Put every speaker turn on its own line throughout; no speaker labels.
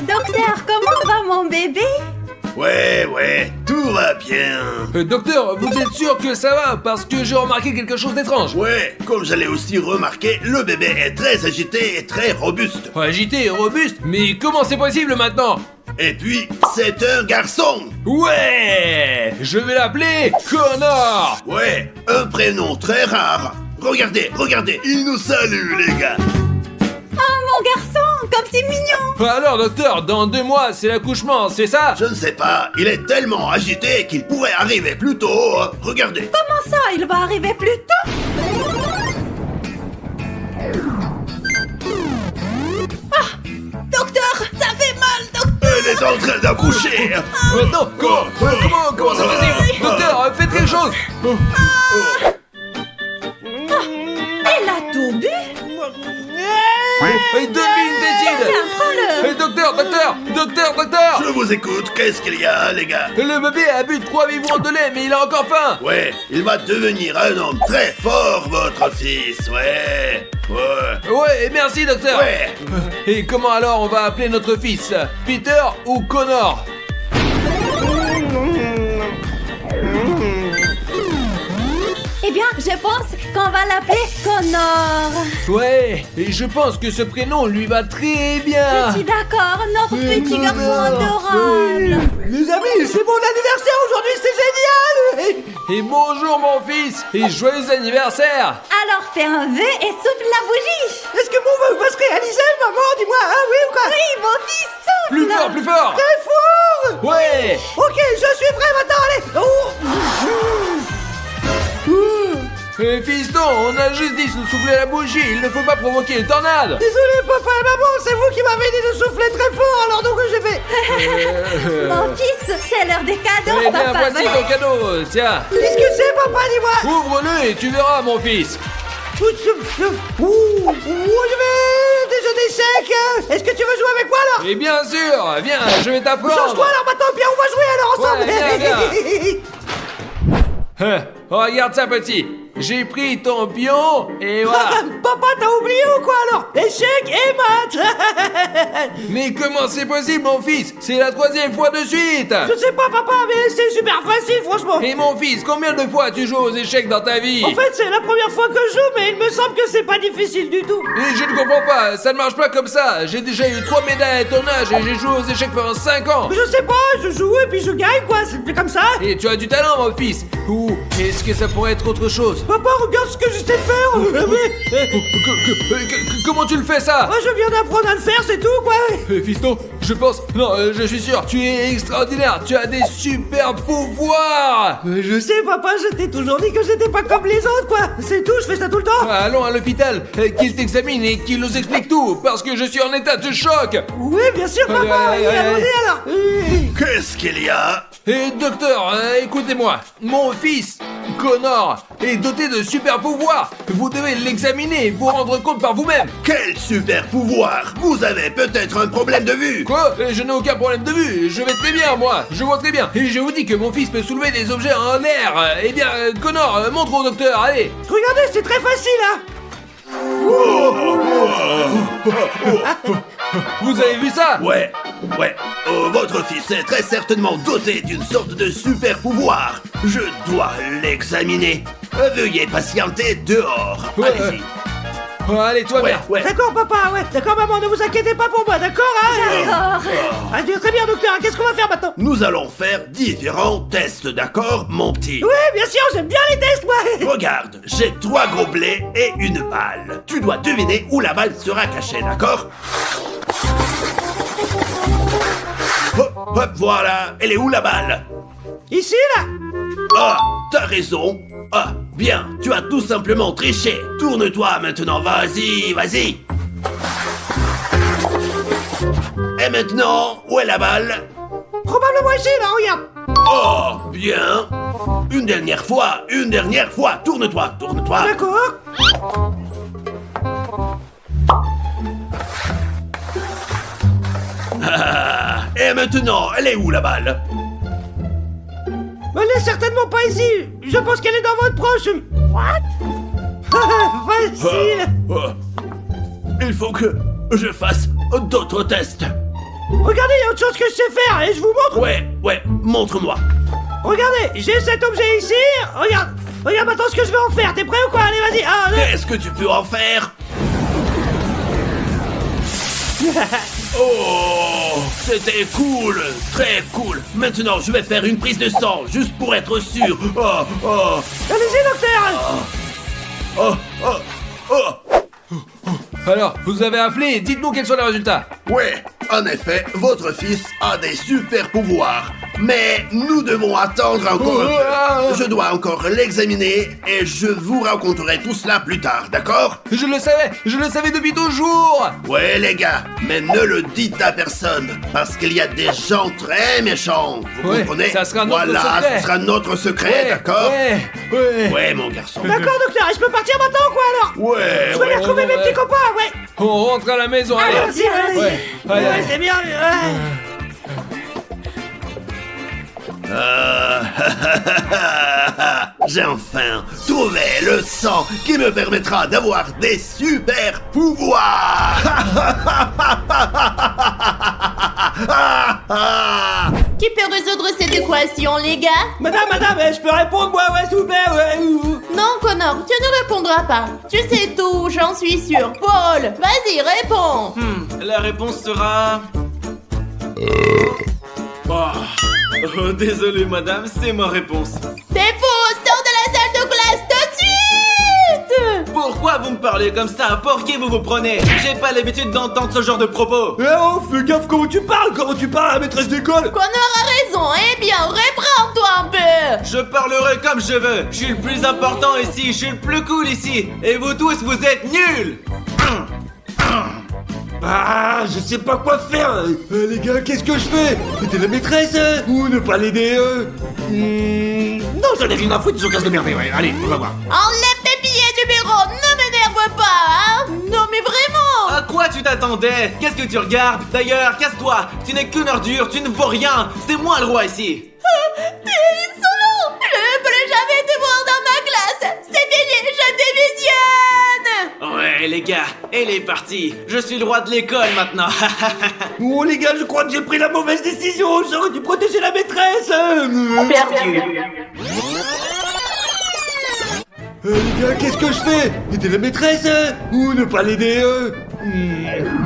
Docteur, comment va mon bébé?
Ouais, tout va bien.
Docteur, vous êtes sûr que ça va? Parce que j'ai remarqué quelque chose d'étrange.
Ouais, comme j'allais aussi remarquer, le bébé est très agité et très robuste.
Agité et robuste? Mais comment c'est possible maintenant?
Et puis, c'est un garçon.
Ouais! Je vais l'appeler Connor!
Ouais, un prénom très rare. Regardez, il nous salue, les gars.
Oh, mon garçon, comme c'est mignon!
Alors, docteur, dans 2 mois, c'est l'accouchement, c'est ça?
Je ne sais pas, il est tellement agité qu'il pourrait arriver plus tôt. Regardez.
Comment ça, il va arriver plus tôt? Ah! Docteur, ça fait mal, docteur!
Elle est en train d'accoucher.
Maintenant, comment c'est possible? Docteur, faites quelque chose!
Elle a tout bu?
Donne-lui une tétine!
Tiens, prends-le!
Docteur!
Je vous écoute, qu'est-ce qu'il y a, les gars?
Le bébé a bu 3 biberons de lait, mais il a encore faim!
Ouais, il va devenir un homme très fort, votre fils, ouais.
Ouais, merci, docteur!
Ouais.
Et comment alors on va appeler notre fils? Peter ou Connor?
Eh bien, je pense qu'on va l'appeler Connor.
Ouais, et je pense que ce prénom lui va très bien!
Je suis d'accord, notre petit garçon adorable.
Les amis, c'est mon anniversaire aujourd'hui, c'est génial!
Et bonjour mon fils! Et joyeux anniversaire!
Alors fais un vœu et souffle la bougie.
Est-ce que mon vœu va se réaliser, maman? Dis-moi, hein, oui ou quoi?
Oui, mon fils, souffle.
Plus fort!
Très fort!
Ouais!
Ok, je suis prêt maintenant, allez!
Fiston, on a juste dit de souffler la bougie, il ne faut pas provoquer une tornade!
Désolé, papa et maman, c'est vous qui m'avez dit de souffler très fort, alors donc j'ai fait.
Mon fils, c'est l'heure des cadeaux,
Eh bien,
papa.
voici ton cadeau, tiens!
Qu'est-ce que c'est, papa? Dis-moi!
Ouvre-le et tu verras, mon fils!
Je vais des d'échecs! Est-ce que tu veux jouer avec moi alors?
Et bien sûr, viens, je vais t'apprendre!
Change-toi alors maintenant, puis on va jouer alors ensemble!
Ouais, viens. Regarde ça, petit! J'ai pris ton pion et voilà!
Papa, t'as oublié ou quoi alors? Échec et maths!
Mais comment c'est possible, mon fils? C'est la 3e fois de suite!
Je sais pas, papa, mais c'est super facile, franchement!
Et mon fils, combien de fois tu joues aux échecs dans ta vie?
En fait, c'est la première fois que je joue, mais il me semble que c'est pas difficile du tout!
Et je ne comprends pas, ça ne marche pas comme ça! J'ai déjà eu 3 médailles à ton âge et j'ai joué aux échecs pendant 5 ans!
Je sais pas, je joue et puis je gagne, quoi, c'est comme ça!
Et tu as du talent, mon fils! Ou est-ce que ça pourrait être autre chose?
Papa, regarde ce que je sais faire!
Comment tu le fais ça?
Moi, je viens d'apprendre à le faire, c'est tout, quoi!
Fiston, je pense... Non, je suis sûr, tu es extraordinaire, tu as des super pouvoirs!
Je sais, papa, je t'ai toujours dit que j'étais pas comme les autres, quoi! C'est tout, je fais ça tout le temps!
Allons à l'hôpital, qu'il t'examine et qu'il nous explique tout, parce que je suis en état de choc!
Oui, bien sûr, papa!
Allez, allez,
Allons-y
allez.
alors!
Qu'est-ce qu'il y a?
Et docteur, écoutez-moi, mon fils, Connor, est doté de super pouvoirs. Vous devez l'examiner et vous rendre compte par vous-même.
Quel super pouvoir! Vous avez peut-être un problème de vue!
Quoi? Je n'ai aucun problème de vue, je vais très bien moi, je vois très bien. Et je vous dis que mon fils peut soulever des objets en l'air. Eh bien, Connor, montre au docteur, allez.
Regardez, c'est très facile, hein!
Vous avez vu ça?
Ouais. Votre fils est très certainement doté d'une sorte de super pouvoir. Je dois l'examiner. Veuillez patienter dehors.
Ouais,
Allez-y.
Allez, toi bien.
Ouais.
D'accord, papa, ouais. D'accord, maman, ne vous inquiétez pas pour moi, d'accord, hein?
D'accord.
Ah, très bien, docteur, qu'est-ce qu'on va faire maintenant?
Nous allons faire différents tests, d'accord, mon petit?
Oui, bien sûr, j'aime bien les tests, moi!
Regarde, j'ai 3 gobelets et une balle. Tu dois deviner où la balle sera cachée, d'accord? Hop, voilà. Elle est où la balle?
Ici, là!
Ah, t'as raison. Ah, bien, tu as tout simplement triché. Tourne-toi maintenant, vas-y. Et maintenant, où est la balle?
Probablement ici, là, regarde!
Oh, bien. Une dernière fois. Tourne-toi.
D'accord.
Ah, et maintenant, elle est où la balle?
Elle est certainement pas ici! Je pense qu'elle est dans votre proche! What? Facile!
Il faut que je fasse d'autres tests.
Regardez, il y a autre chose que je sais faire et je vous montre.
Ouais, montre-moi.
Regardez, j'ai cet objet ici. Regarde maintenant ce que je vais en faire. T'es prêt ou quoi? Allez, vas-y. Ah,
Qu'est-ce que tu peux en faire? Oh, c'était cool, très cool. Maintenant, je vais faire une prise de sang, juste pour être sûr.
Allez-y, docteur.
Alors, vous avez appelé et dites-nous quels sont les résultats.
Ouais, en effet, votre fils a des super pouvoirs. Mais nous devons attendre encore un peu. Je dois encore l'examiner et je vous raconterai tout cela plus tard, d'accord?
Je le savais depuis toujours.
Ouais les gars, mais ne le dites à personne, parce qu'il y a des gens très méchants, vous
Ouais,
comprenez?
ça sera notre
voilà,
secret.
ce sera notre secret, d'accord? Ouais mon garçon.
D'accord, docteur. Et je peux partir maintenant ou quoi alors?
Ouais,
Je vais aller retrouver mes petits copains, ouais.
On rentre à la maison, allez.
Allez-y, allez-y.
Ouais, allez,
Ouais,
allez.
c'est bien.
J'ai enfin trouvé le sang qui me permettra d'avoir des super pouvoirs.
Qui peut résoudre cette équation, les gars?
Madame, je peux répondre, moi, ouais, s'il vous plaît, ouais.
Non, Connor, tu ne répondras pas. Tu sais tout, j'en suis sûr. Paul, vas-y, réponds.
La réponse sera... Oh, désolé madame, c'est ma réponse.
C'est faux, sors de la salle de classe tout de suite.
Pourquoi vous me parlez comme ça? Pour qui vous vous prenez? J'ai pas l'habitude d'entendre ce genre de propos.
Eh oh, fais gaffe comment tu parles à la maîtresse d'école.
Connor a raison, eh bien, reprends-toi un peu.
Je parlerai comme je veux. Je suis le plus important ici, je suis le plus cool ici. Et vous tous, vous êtes nuls.
Ah, je sais pas quoi faire. Les gars, qu'est-ce que je fais? T'es la maîtresse ou ne pas l'aider Non, j'en ai rien à foutre, ils ont qu'à se démerder, ouais. Allez, on va voir.
Enlève tes billets du bureau, ne m'énerve pas, hein. Non, mais vraiment.
À quoi tu t'attendais? Qu'est-ce que tu regardes? D'ailleurs, casse-toi. Tu n'es qu'une ordure, tu ne vaux rien. C'est moi le roi ici.
Tu es insolent. Je ne pourrai jamais te voir dans ma classe. C'est fini, je démissionne.
Ouais, les gars, elle est partie. Je suis le roi de l'école maintenant.
Oh les gars, je crois que j'ai pris la mauvaise décision. J'aurais dû protéger la maîtresse.
Perdu.
Les gars, qu'est-ce que je fais? Aider la maîtresse ou ne pas l'aider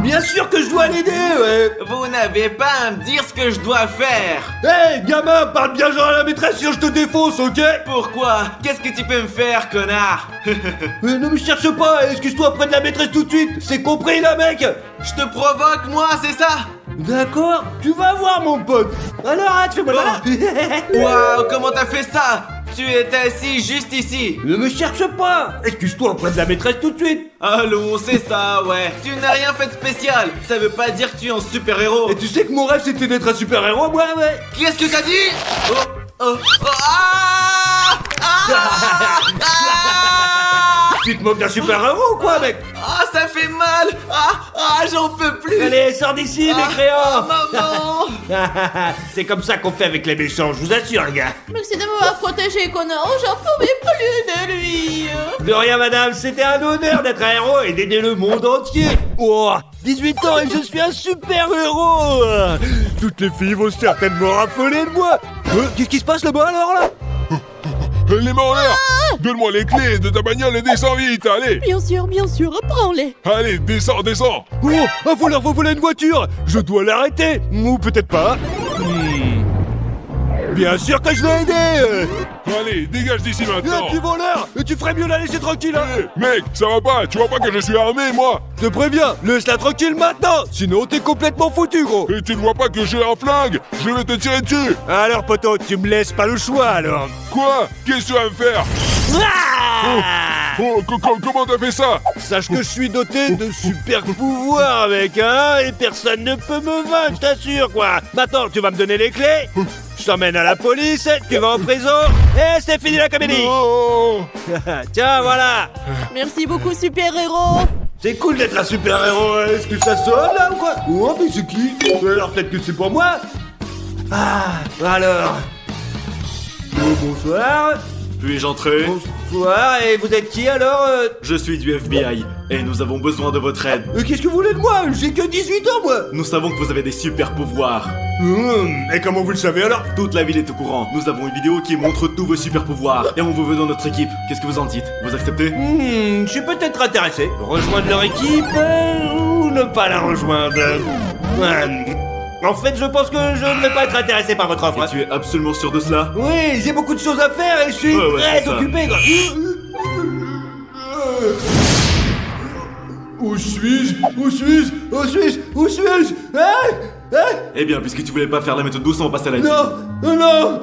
Bien sûr que je dois l'aider, ouais.
Vous n'avez pas à me dire ce que je dois faire.
Hey, gamin, parle bien genre à la maîtresse sinon je te défonce, ok?
Pourquoi? Qu'est-ce que tu peux me faire, connard?
Ne me cherche pas, excuse-toi auprès de la maîtresse tout de suite. C'est compris, là, mec?
Je te provoque, moi, c'est ça?
D'accord, tu vas voir, mon pote. Alors, arrête, fais-moi là.
Waouh, comment t'as fait ça? Tu es assis juste ici.
Ne me cherche pas. Excuse-toi auprès de la maîtresse tout de suite.
Allons, c'est ça, ouais. Tu n'as rien fait de spécial. Ça veut pas dire que tu es un super-héros.
Et tu sais que mon rêve c'était d'être un super-héros, moi, ouais.
Qu'est-ce que t'as dit? Ah!
Tu te moques d'un super-héros ou quoi, mec?
Ah, ça fait mal. J'en peux plus.
Allez, sors d'ici, mécréant.
Maman.
C'est comme ça qu'on fait avec les méchants, je vous assure, les gars.
Merci de m'avoir protégé, Connor. J'en pouvais plus de lui.
De rien, madame, c'était un honneur d'être un héros et d'aider le monde entier. Oh, 18 ans et je suis un super-héros. Toutes les filles vont certainement raffoler de moi. Qu'est-ce qui se passe là-bas, alors, là?
Les mains en l'air. Donne-moi les clés de ta bagnole et descends vite, allez.
Bien sûr, prends-les.
Allez, descends.
Oh, un voleur va voler une voiture. Je dois l'arrêter. Ou peut-être pas. Bien sûr que je vais aider.
Allez, dégage d'ici maintenant.
Petit voleur. Tu ferais mieux la laisser tranquille, hein.
Eh, mec, ça va pas. Tu vois pas que je suis armé, moi?
Je te préviens, laisse-la tranquille maintenant. Sinon, t'es complètement foutu, gros.
Et tu ne vois pas que j'ai un flingue? Je vais te tirer dessus.
Alors, poteau, tu me laisses pas le choix, alors.
Quoi? Qu'est-ce que tu vas me faire? Oh, comment t'as fait ça?
Sache que je suis doté de super pouvoirs, mec, hein. Et personne ne peut me vaincre, je t'assure, quoi. Maintenant, tu vas me donner les clés. Je t'emmène à la police, tu vas en prison, et c'est fini la comédie.
Oh.
Tiens, voilà.
Merci beaucoup, super-héros.
C'est cool d'être un super-héros, est-ce que ça sonne, là, ou quoi? Oh, mais c'est qui? Alors, peut-être que c'est pour moi. Ah, alors... Oh, bonsoir.
Puis-je entrer?
Bonsoir, et vous êtes qui alors
Je suis du FBI et nous avons besoin de votre aide.
Qu'est-ce que vous voulez de moi? J'ai que 18 ans, moi.
Nous savons que vous avez des super pouvoirs.
Et comment vous le savez alors?
Toute la ville est au courant. Nous avons une vidéo qui montre tous vos super pouvoirs et on vous veut dans notre équipe. Qu'est-ce que vous en dites? Vous acceptez?
Je suis peut-être intéressé. Rejoindre leur équipe ou ne pas la rejoindre? En fait, je pense que je ne vais pas être intéressé par votre offre.
Et tu es absolument sûr de cela?
Oui, j'ai beaucoup de choses à faire et je suis
Ouais, c'est
très
ça.
occupé, quoi.
Où suis-je?
Eh bien, puisque tu voulais pas faire la méthode douce, on va passer à la
Non.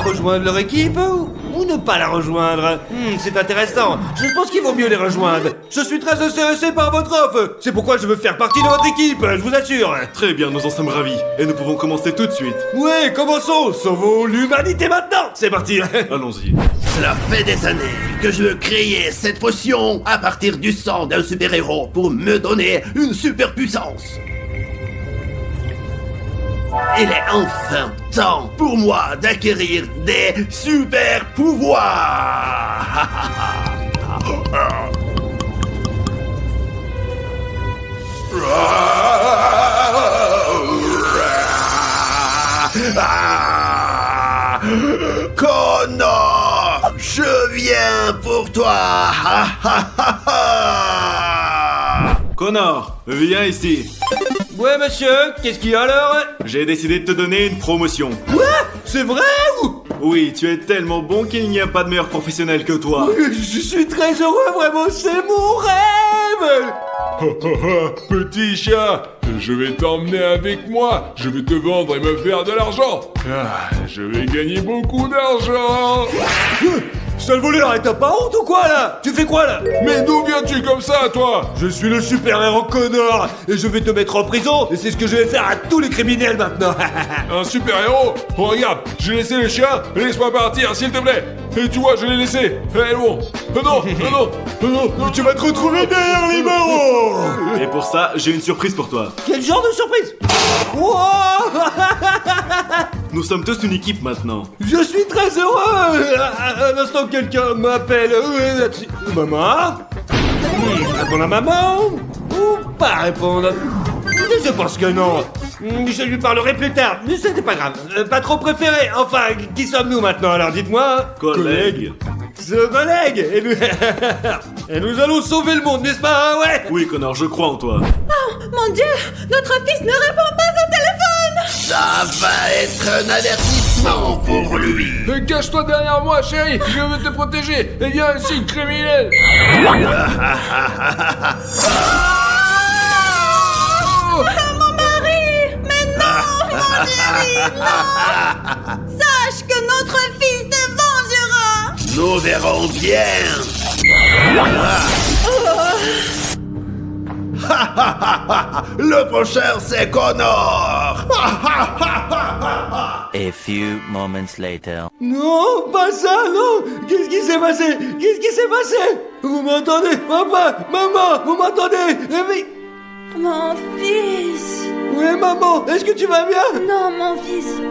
Rejoindre leur équipe ou ne pas la rejoindre? C'est intéressant. Je pense qu'il vaut mieux les rejoindre. Je suis très intéressé par votre offre. C'est pourquoi je veux faire partie de votre équipe, je vous assure.
Très bien, nous en sommes ravis. Et nous pouvons commencer tout de suite.
Ouais, commençons. Sauvons l'humanité maintenant. C'est parti.
Allons-y.
Cela fait des années que je veux créer cette potion à partir du sang d'un super-héros pour me donner une super puissance. Il est enfin temps pour moi d'acquérir des super pouvoirs. Connor, je viens pour toi.
Connor, viens ici.
Ouais, monsieur, qu'est-ce qu'il y a alors?
J'ai décidé de te donner une promotion.
Quoi? C'est vrai ou?
Oui, tu es tellement bon qu'il n'y a pas de meilleur professionnel que toi.
Je suis très heureux, vraiment, c'est mon rêve.
Petit chat, je vais t'emmener avec moi. Je vais te vendre et me faire de l'argent. Je vais gagner beaucoup d'argent.
Sale voleur, et t'as pas honte ou quoi là? Tu fais quoi là?
Mais d'où viens-tu comme ça, toi?
Je suis le super-héros Connor et je vais te mettre en prison et c'est ce que je vais faire à tous les criminels maintenant.
Un super-héros? Oh, regarde, j'ai laissé le chien. Laisse-moi partir, s'il te plaît. Et tu vois, je l'ai laissé. Bon. Non.
Tu vas te retrouver derrière les barreaux.
Et pour ça, j'ai une surprise pour toi.
Quel genre de surprise? Wow.
Nous sommes tous une équipe maintenant.
Je suis très heureux. À l'instant, quelqu'un m'appelle. Maman? Répondre à maman? Ou pas répondre? Je pense que non. Je lui parlerai plus tard, mais c'était pas grave. Pas trop préféré. Enfin, qui sommes-nous maintenant alors? Dites-moi.
Collègue.
Ce collègue. Et nous allons sauver le monde, n'est-ce pas? Ouais.
Oui, Connor, je crois en toi.
Mon Dieu, notre fils ne répond pas au téléphone.
Ça va être un avertissement pour lui.
Cache-toi derrière moi, chérie, je veux te protéger. Et viens ici, criminel.
Mon mari! Mais non, mon chéri, non! Sache que notre fils te vengera!
Nous verrons bien. Le prochain, c'est Connor.
A few moments later.
Non, pas ça, non. Qu'est-ce qui s'est passé? Vous m'entendez? Papa, maman, vous m'entendez? Réveille.
Mon fils!
Oui, maman, est-ce que tu vas bien?
Non, mon fils!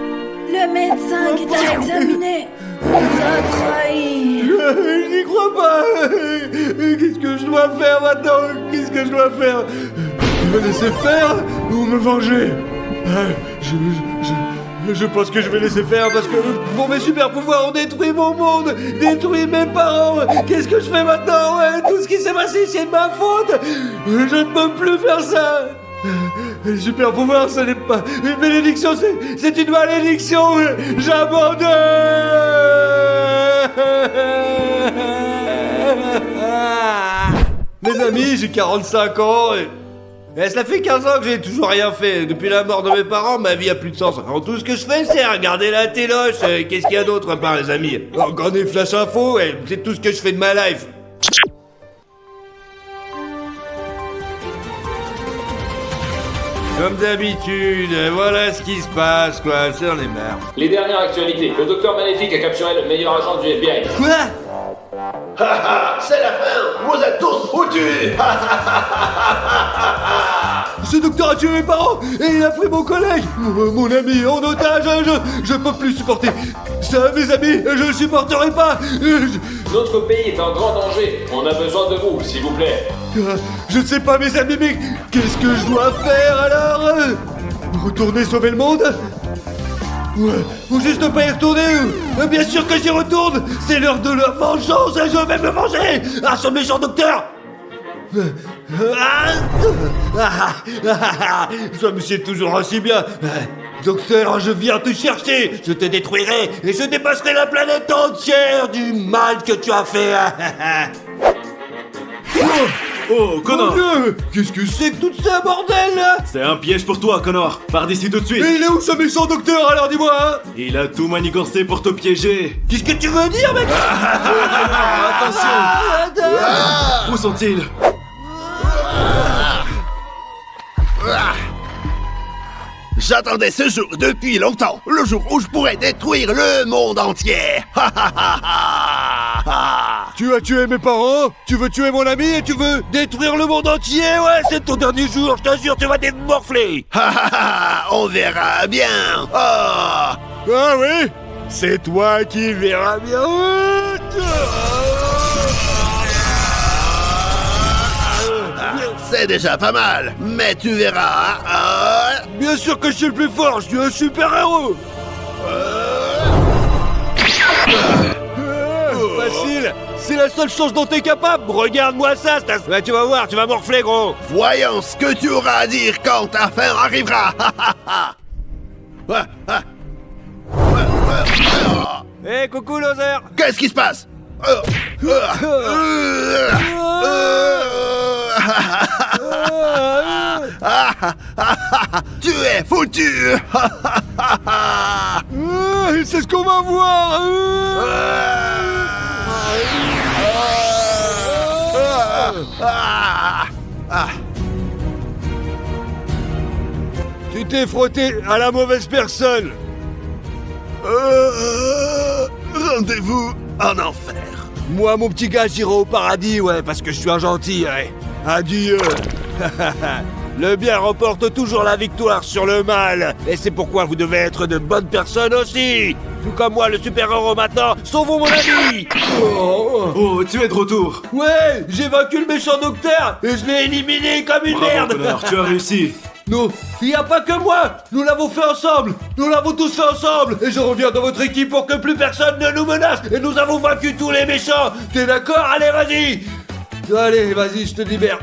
Le médecin qui t'a examiné nous a trahis!
Je n'y crois pas. Qu'est-ce que je dois faire maintenant? Qu'est-ce que je dois faire? Me laisser faire ou me venger? Je pense que je vais laisser faire parce que pour mes super pouvoirs ont détruit mon monde, détruit mes parents. Qu'est-ce que je fais maintenant? Ouais, tout ce qui s'est passé, c'est de ma faute. Je ne peux plus faire ça. Les super pouvoirs, ce n'est pas une bénédiction, c'est une malédiction. J'abandonne. Mes amis, j'ai 45 ans et cela fait 15 ans que j'ai toujours rien fait. Depuis la mort de mes parents, ma vie a plus de sens. Alors tout ce que je fais, c'est regarder la téloche. Qu'est-ce qu'il y a d'autre à part les amis? Regarder Flash Info, c'est tout ce que je fais de ma life. Comme d'habitude, voilà ce qui se passe, quoi. C'est dans les mers.
Les dernières actualités. Le docteur Maléfique a capturé le meilleur agent du FBI.
Quoi?
C'est la fin. Vous êtes tous foutus.
Ce docteur a tué mes parents et il a pris mon collègue, mon ami en otage. Je peux plus supporter ça, mes amis. Je ne supporterai pas.
Notre pays est en grand danger. On a besoin de vous, s'il vous plaît.
Je ne sais pas, mes amis, mais qu'est-ce que je dois faire alors? Retourner sauver le monde? Ou juste ne pas y retourner? Bien sûr que j'y retourne. C'est l'heure de la vengeance et je vais me venger. Ah, ce méchant docteur. Ça me sied toujours aussi bien. Docteur, je viens te chercher. Je te détruirai et je dépasserai la planète entière du mal que tu as fait.
Oh, Connor!
Qu'est-ce que c'est que tout ça, bordel, là?
C'est un piège pour toi, Connor. Pars d'ici tout de suite.
Mais il est où ce méchant docteur, alors dis-moi, hein?
Il a tout manigancé pour te piéger.
Qu'est-ce que tu veux dire, mec?
Attention! Où sont-ils?
J'attendais ce jour depuis longtemps, le jour où je pourrais détruire le monde entier.
Tu as tué mes parents, tu veux tuer mon ami et tu veux détruire le monde entier? Ouais, c'est ton dernier jour, je t'assure, tu vas démorfler.
On verra bien. Oh.
Ah oui? C'est toi qui verras bien.
C'est déjà pas mal, mais tu verras.
Bien sûr que je suis le plus fort, je suis un super-héros. Facile, c'est la seule chose dont t'es capable. Regarde-moi ça, ouais, tu vas voir, tu vas morfler, gros.
Voyons ce que tu auras à dire quand ta fin arrivera.
Hé, coucou, loser.
Qu'est-ce qui se passe? Tu es foutu.
C'est ce qu'on va voir. Tu t'es frotté à la mauvaise personne.
Rendez-vous en enfer.
Moi, mon petit gars, j'irai au paradis, ouais, parce que je suis un gentil, ouais. Adieu. Le bien remporte toujours la victoire sur le mal. Et c'est pourquoi vous devez être de bonnes personnes aussi. Tout comme moi, le super-héros maintenant. Sauvons mon ami.
Oh, tu es de retour.
Ouais, j'ai vaincu le méchant docteur et je l'ai éliminé comme une
Bravo,
merde.
Connor, tu as réussi.
Non, il n'y a pas que moi. Nous l'avons fait ensemble. Nous l'avons tous fait ensemble. Et je reviens dans votre équipe pour que plus personne ne nous menace. Et nous avons vaincu tous les méchants. T'es d'accord? Allez, vas-y. Allez, vas-y, je te libère.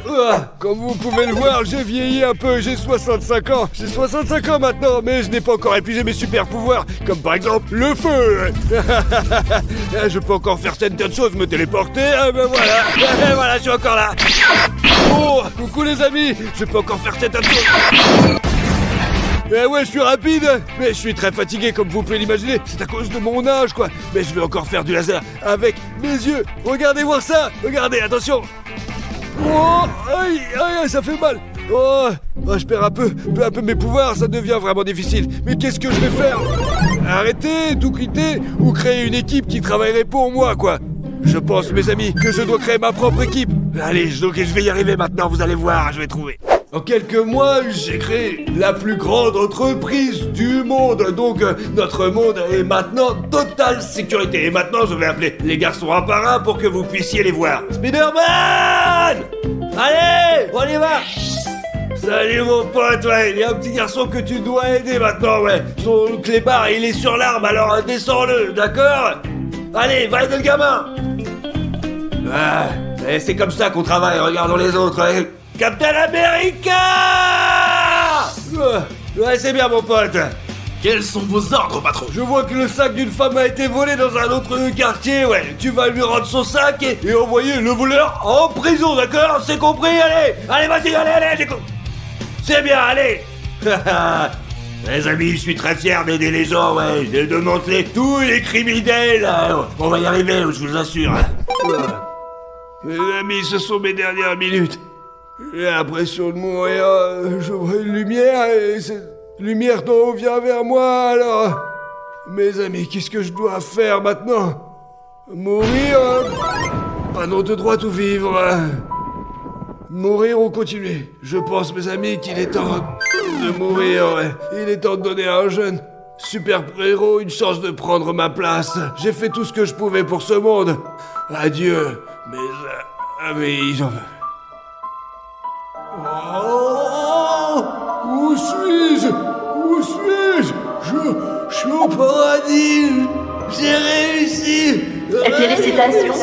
Comme vous pouvez le voir, j'ai vieilli un peu, j'ai 65 ans. J'ai 65 ans maintenant, mais je n'ai pas encore épuisé mes super pouvoirs, comme par exemple le feu. Je peux encore faire certaines choses, me téléporter, ben voilà. Voilà, je suis encore là. Oh, coucou les amis, je peux encore faire certaines choses. Ouais, je suis rapide, mais je suis très fatigué comme vous pouvez l'imaginer. C'est à cause de mon âge, quoi. Mais je vais encore faire du laser avec mes yeux. Regardez voir ça. Regardez, attention. Oh, aïe, ça fait mal. Oh, je perds peu à peu mes pouvoirs, ça devient vraiment difficile. Mais qu'est-ce que je vais faire? Arrêter, tout quitter ou créer une équipe qui travaillerait pour moi, quoi. Je pense, mes amis, que je dois créer ma propre équipe. Allez, je vais y arriver maintenant, vous allez voir, je vais trouver. En quelques mois, j'ai créé la plus grande entreprise du monde. Donc, notre monde est maintenant totale sécurité. Et maintenant, je vais appeler les garçons un par un pour que vous puissiez les voir. Spider-Man! Allez, on y va! Salut mon pote, ouais, il y a un petit garçon que tu dois aider maintenant, ouais. Son clébard, il est sur l'arme, alors descends-le, d'accord? Allez, va aider le gamin! Et c'est comme ça qu'on travaille, regardons les autres, ouais. Captain America! Ouais, c'est bien mon pote.
Quels sont vos ordres, patron?
Je vois que le sac d'une femme a été volé dans un autre quartier, ouais. Tu vas lui rendre son sac et envoyer le voleur en prison, d'accord? C'est compris? Allez, vas-y, allez, c'est bien, allez. Les amis, je suis très fier d'aider les gens, ouais. De démanteler tous les criminels. On va y arriver, je vous assure. Mes amis, ce sont mes dernières minutes. J'ai l'impression de mourir, je vois une lumière et cette lumière d'en haut vient vers moi, alors... Mes amis, qu'est-ce que je dois faire maintenant? Mourir? Pas non de droit ou vivre? Mourir ou continuer? Je pense, mes amis, qu'il est temps de mourir, ouais. Il est temps de donner à un jeune super-héros une chance de prendre ma place. J'ai fait tout ce que je pouvais pour ce monde. Adieu, mes amis. Oh, où suis-je? Où suis-je? Je suis au paradis. J'ai réussi.
Félicitations,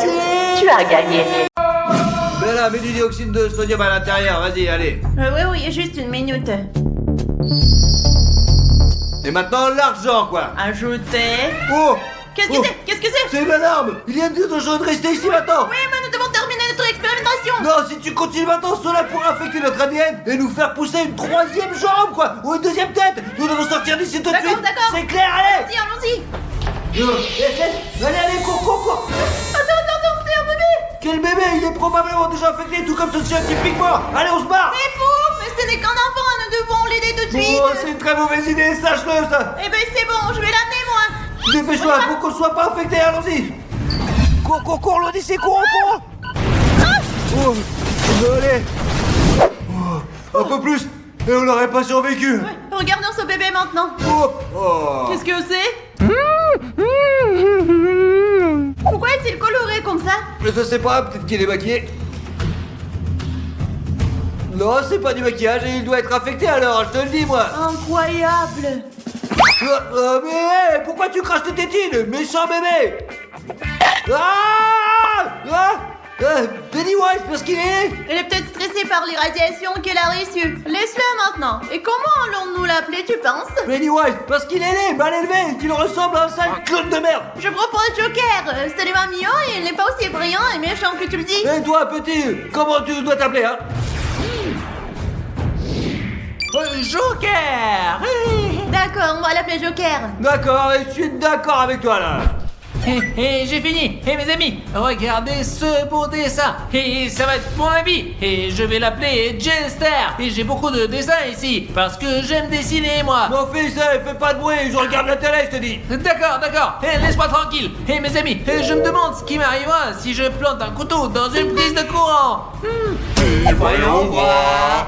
tu as gagné.
Ben là, mets du dioxyde de sodium à l'intérieur, vas-y, allez.
Oui, juste une minute.
Et maintenant, l'argent, quoi.
Ajouter.
Oh!
Qu'est-ce que c'est? Qu'est-ce que c'est?
C'est une alarme! Il y a deux dangereux de rester ici maintenant!
Oui, mais nous devons terminer notre expérimentation.
Non, si tu continues maintenant, cela pourra affecter notre ADN et nous faire pousser une troisième jambe, quoi! Ou une deuxième tête! Nous devons sortir d'ici tout de suite!
D'accord.
C'est clair, allez!
Allons-y.
Allez, cours!
Attends, c'est un bébé.
Quel bébé? Il est probablement déjà infecté, tout comme ce scientifiquement! Allez, on se barre!
C'est fou, mais ce n'est qu'un enfant, nous devons l'aider tout de suite.
Oh, c'est une très mauvaise idée, sache-le, ça!
Eh ben c'est bon, je vais l'amener moi.
Dépêche-toi pour qu'on soit pas infecté, allons-y! Cours, l'Odyssée, cours! Oh, allez! Oh, un peu plus, et on n'aurait pas survécu!
Ouais, regardons ce bébé maintenant.
Oh.
Qu'est-ce que c'est? Pourquoi est-il coloré comme ça?
Je sais pas, peut-être qu'il est maquillé. Non, c'est pas du maquillage et il doit être affecté alors, je te le dis moi!
Incroyable.
Mais hey, pourquoi tu craches tes tétines? Méchant bébé! Pennywise, parce qu'il est...
Il est peut-être stressé par l'irradiation qu'il a reçue. Laisse-le maintenant. Et comment allons-nous l'appeler, tu penses?
Pennywise, parce qu'il est laid, mal élevé, qu'il ressemble à un sale clown de merde!
Je propose Joker. C'est un mignon et il n'est pas aussi brillant et méchant que tu le dis.
Et toi, petit, comment tu dois t'appeler, hein?
Joker. D'accord, on va l'appeler Joker.
D'accord, et je suis d'accord avec toi, là!
Et j'ai fini. Et mes amis, regardez ce beau dessin. Et ça va être mon ami. Et je vais l'appeler Jester. Et j'ai beaucoup de dessins ici parce que j'aime dessiner moi.
Mon fils, fais pas de bruit, je regarde la télé, je te dis!
D'accord. Et laisse-moi tranquille. Et mes amis, je me demande ce qui m'arrivera si je plante un couteau dans une prise de courant.
Voyons voir!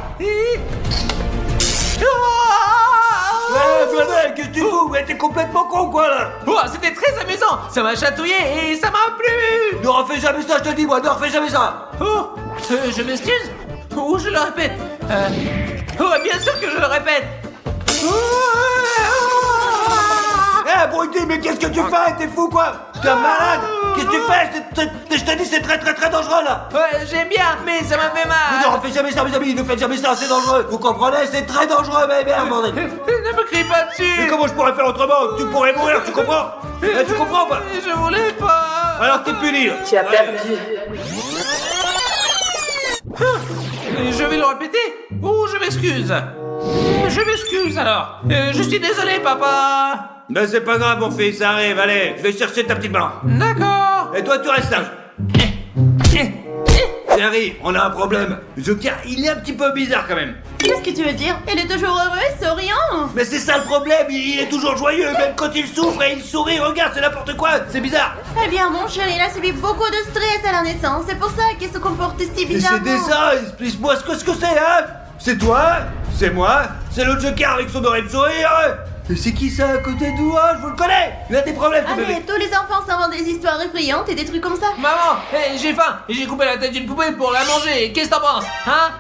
Bébé, qu'est-ce que tu fous? Mais t'es complètement con, quoi, là!
Oh, c'était très amusant. Ça m'a chatouillé et ça m'a plu.
Ne refais jamais ça, je te dis, moi, ne refais jamais ça!
Oh, je m'excuse. Ou je le répète. Oh, bien sûr que je le répète.
Bruti, mais qu'est-ce que tu fais? T'es fou, quoi? T'es un malade! Qu'est-ce que tu fais? Je te dis, c'est très dangereux, là!
Ouais, j'aime bien, mais ça m'a fait mal.
Ne refais jamais ça, mes amis, ne faites jamais ça, c'est dangereux! Vous comprenez? C'est très dangereux, mais merde, bordel!
Ne me crie pas dessus.
Mais comment je pourrais faire autrement? Tu pourrais mourir, tu comprends? Tu comprends pas?
Je voulais pas.
Alors t'es puni!
Tu as perdu.
Je vais le répéter. Oh, je m'excuse. Je m'excuse alors. Je suis désolé, papa.
Ben c'est pas grave, mon fils, ça arrive, allez, je vais chercher ta petite main.
D'accord.
Et toi, tu restes là. Harry, on a un problème. Joker, il est un petit peu bizarre quand même.
Qu'est-ce que tu veux dire? Il est toujours heureux, souriant.
Mais c'est ça le problème, il est toujours joyeux, même quand il souffre et il sourit, regarde, c'est n'importe quoi, c'est bizarre.
Eh bien, mon chéri, il a subi beaucoup de stress à la naissance. C'est pour ça qu'il se comporte si
Et
bizarrement.
c'était ça, explique-moi ce que c'est, hein. C'est toi, c'est moi, c'est le Joker avec son horrible sourire. Mais c'est qui ça à côté de nous, hein? Je vous le connais. Il a des problèmes, ce bébé.
Allez, tous les enfants s'inventent des histoires effrayantes et des trucs comme ça.
Maman, j'ai faim et j'ai coupé la tête d'une poupée pour la manger. Qu'est-ce que t'en penses, hein?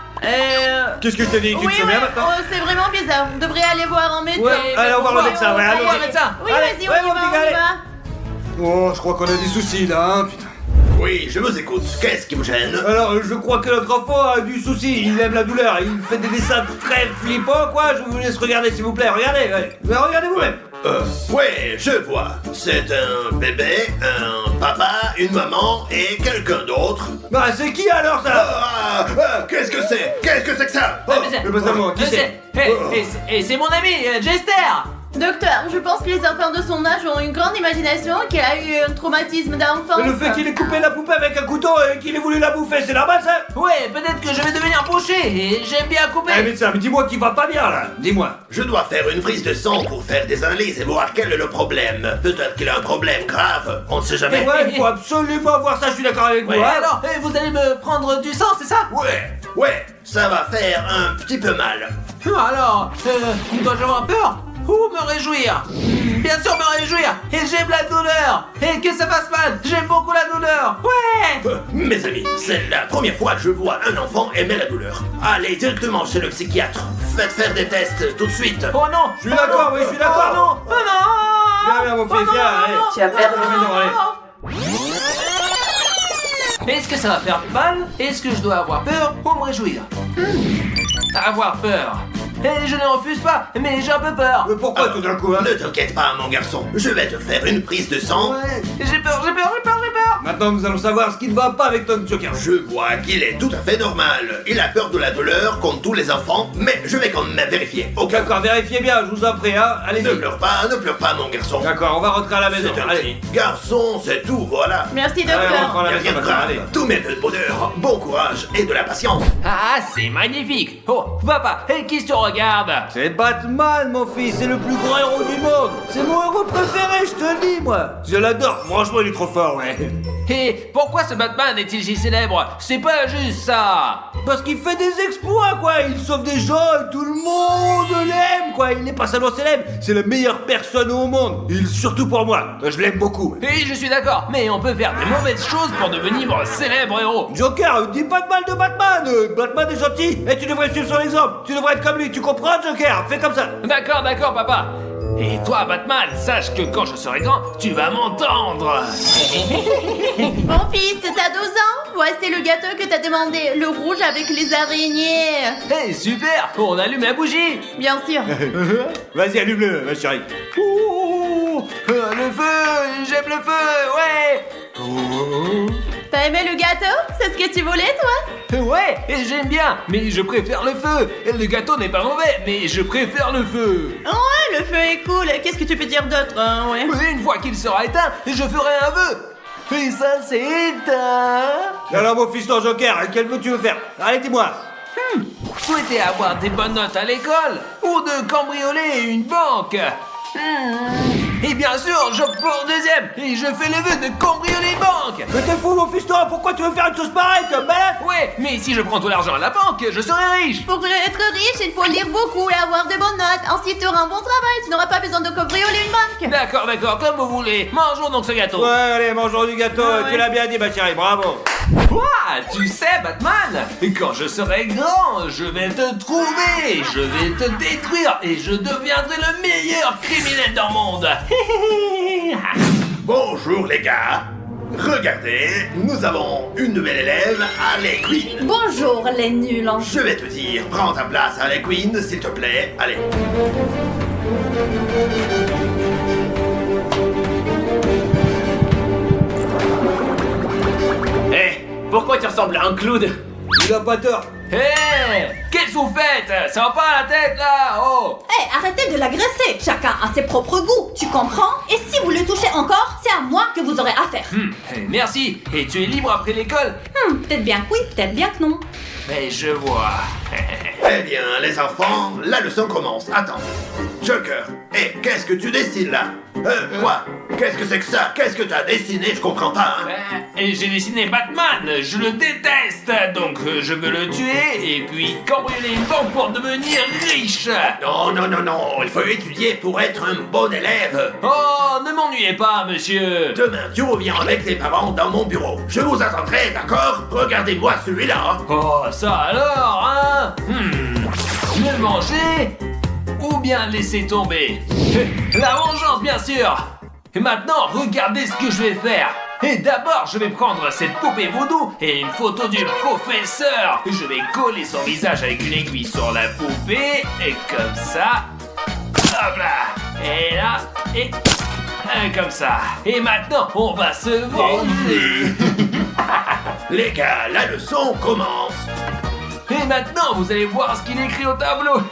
Qu'est-ce que je te dis? Tu
Oui,
te souviens maintenant?
c'est vraiment bizarre. Vous devriez aller voir un médecin.
Ouais, allez, on va voir le médecin, ouais,
On va
allons-y.
voir le médecin.
Oui,
Allez,
vas-y,
ouais,
on y
mon
va,
petit
on
gars,
y va.
Oh, je crois qu'on a des soucis là, hein, putain.
Oui, je vous écoute. Qu'est-ce qui me gêne?
Alors, je crois que notre enfant a du souci, il aime la douleur, il fait des dessins très flippants, quoi. Je vous laisse regarder, s'il vous plaît, regardez, allez. Mais regardez vous-même.
Oui, je vois. C'est un bébé, un papa, une maman et quelqu'un d'autre.
Bah, c'est qui alors ça?
Qu'est-ce que c'est? Qu'est-ce que c'est que ça?
Mais c'est-
mais pas ça, moi, qui c'est?
Et c'est mon ami, Jester.
Docteur, je pense que les enfants de son âge ont une grande imagination et qu'il a eu un traumatisme d'enfance.
Le fait qu'il ait coupé la poupée avec un couteau et qu'il ait voulu la bouffer, c'est normal ça?
Ouais, peut-être que je vais devenir boucher et j'aime bien couper.
Eh médecin, mais dis-moi qui va pas bien là. Dis-moi.
Je dois faire une prise de sang pour faire des analyses et voir quel est le problème. Peut-être qu'il a un problème grave, on ne sait jamais.
Ouais, il faut absolument voir ça, je suis d'accord avec vous.
Ouais,
hein.
alors, vous allez me prendre du sang, c'est ça?
Ouais, ça va faire un petit peu mal.
Alors, dois-je avoir peur ou me réjouir? Bien sûr me réjouir. Et j'aime la douleur. Et que ça fasse mal, j'aime beaucoup la douleur. Ouais.
Mes amis, c'est la première fois que je vois un enfant aimer la douleur. Allez directement chez le psychiatre. Faites faire des tests tout de suite.
Oh non.
Je suis d'accord, oui, je suis d'accord.
Oh non. Oh non.
Viens, mon fils, viens, allez.
Tu as perdu.
Est-ce que ça va faire mal? Est-ce que je dois avoir peur ou me réjouir? Avoir peur. Et je ne refuse pas, mais j'ai un peu peur.
Mais pourquoi tout d'un coup, hein?
Ne t'inquiète pas, mon garçon. Je vais te faire une prise de sang.
Ouais. J'ai peur.
Maintenant, nous allons savoir ce qui ne va pas avec ton Joker.
Je vois qu'il est tout à fait normal. Il a peur de la douleur, comme tous les enfants, mais je vais quand même vérifier. Ok,
D'accord, vérifiez bien, je vous en prie, hein. Allez-y.
ne pleure pas, mon garçon.
D'accord, on va rentrer à la maison.
C'est un
Allez.
petit garçon, c'est tout, voilà.
Merci,
Allez, on
docteur.
rentre à la
Y a
maison
rien de
maintenant,
grave.
allez.
Tous mes vœux de bonheur, bon courage et de la patience.
Ah, c'est magnifique. Oh, papa, et qui se regarde?
C'est Batman, mon fils, c'est le plus grand héros du monde. C'est mon héros préféré, je te le dis, moi. Je l'adore, franchement, il est trop fort, ouais.
Et pourquoi ce Batman est-il si célèbre? C'est pas juste ça.
Parce qu'il fait des exploits, quoi. Il sauve des gens et tout le monde l'aime, quoi. Il n'est pas seulement célèbre, c'est la meilleure personne au monde. Il, surtout pour moi, je l'aime beaucoup.
Et je suis d'accord, mais on peut faire des mauvaises choses pour devenir un célèbre héros.
Joker, dis pas de mal de Batman. Batman est gentil et tu devrais suivre son exemple. Tu devrais être comme lui, tu comprends, Joker? Fais comme ça.
D'accord, papa. Et toi, Batman, sache que quand je serai grand, tu vas m'entendre.
Mon fils, t'as 12 ans? Voici le gâteau que t'as demandé, le rouge avec les araignées.
Hey, super, on allume la bougie.
Bien sûr.
Vas-y, allume-le, ma chérie.
Ouh, le feu, j'aime le feu, ouais.
T'as aimé le gâteau? C'est ce que tu voulais, toi?
Ouais, et j'aime bien, mais je préfère le feu. Et le gâteau n'est pas mauvais, mais je préfère le feu.
Ouais, le feu est cool. Qu'est-ce que tu peux dire d'autre, hein, ouais?
Mais une fois qu'il sera éteint, je ferai un vœu. Et ça, c'est éteint.
Alors, mon fiston Joker, quel vœu tu veux faire? Allez, dis-moi.
Souhaiter avoir des bonnes notes à l'école ou de cambrioler une banque. Et bien sûr, j'opte pour le deuxième et je fais le vœu de cambrioler une banque.
Mais t'es fou, mon fiston, pourquoi tu veux faire une chose pareille, t'es malade?
Ouais, mais si je prends tout l'argent à la banque, je serai riche.
Pour être riche, il faut lire beaucoup et avoir de bonnes notes. Ensuite, tu auras un bon travail. Tu n'auras pas besoin de cambrioler une banque.
D'accord, comme vous voulez. Mangeons donc ce gâteau.
Ouais, allez, mangeons du gâteau,
Ouais.
tu l'as bien dit, ma chérie, bravo.
Quoi? Tu sais, Batman, quand je serai grand, je vais te trouver, je vais te détruire et je deviendrai le meilleur criminel dans le monde.
Bonjour les gars. Regardez, nous avons une nouvelle élève, Harley Quinn.
Bonjour les nuls en jeu.
Je vais te dire, prends ta place, Harley Quinn, s'il te plaît. Allez.
Eh, pourquoi tu ressembles à un clown?
Il a pas tort.
Hé, qu'est-ce que vous faites? Ça va pas à la tête là? Oh.
Hé, arrêtez de l'agresser. Chacun a ses propres goûts, tu comprends? Et si vous le touchez encore, c'est à moi que vous aurez affaire.
Merci. Et tu es libre après l'école?
Peut-être bien que oui, peut-être bien que non.
Mais je vois.
Eh bien, les enfants, la leçon commence. Attends. Joker, qu'est-ce que tu dessines là? Quoi? Qu'est-ce que c'est que ça? Qu'est-ce que t'as dessiné? Je comprends pas, hein?
Et j'ai dessiné Batman, je le déteste, donc je veux le tuer et puis cambrioler une banque pour devenir riche.
Non, il faut étudier pour être un bon élève.
Oh, ne m'ennuyez pas, monsieur.
Demain, tu reviens avec tes parents dans mon bureau. Je vous attendrai, d'accord? Regardez-moi celui-là.
Oh, ça alors, hein? Le manger ou bien laisser tomber? La vengeance, bien sûr. Et maintenant, regardez ce que je vais faire. Et d'abord, je vais prendre cette poupée voodoo et une photo du professeur. Je vais coller son visage avec une aiguille sur la poupée. Et comme ça. Hop là. Et là. Et comme ça. Et maintenant, on va se venger.
Les gars, la leçon commence.
Et maintenant, vous allez voir ce qu'il écrit au tableau.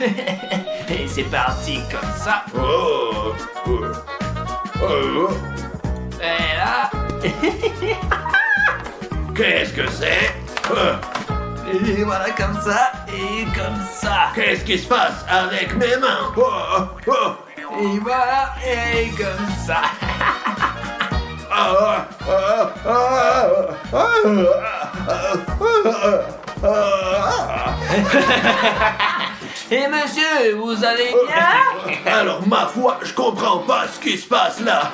Et c'est parti comme ça.
Oh,
Et là...
Qu'est-ce que c'est?
Et voilà, comme ça, et comme ça.
Qu'est-ce qui se passe avec mes mains?
Et voilà, et comme ça. Et monsieur, vous allez bien?
Alors, ma foi, je comprends pas ce qui se passe là.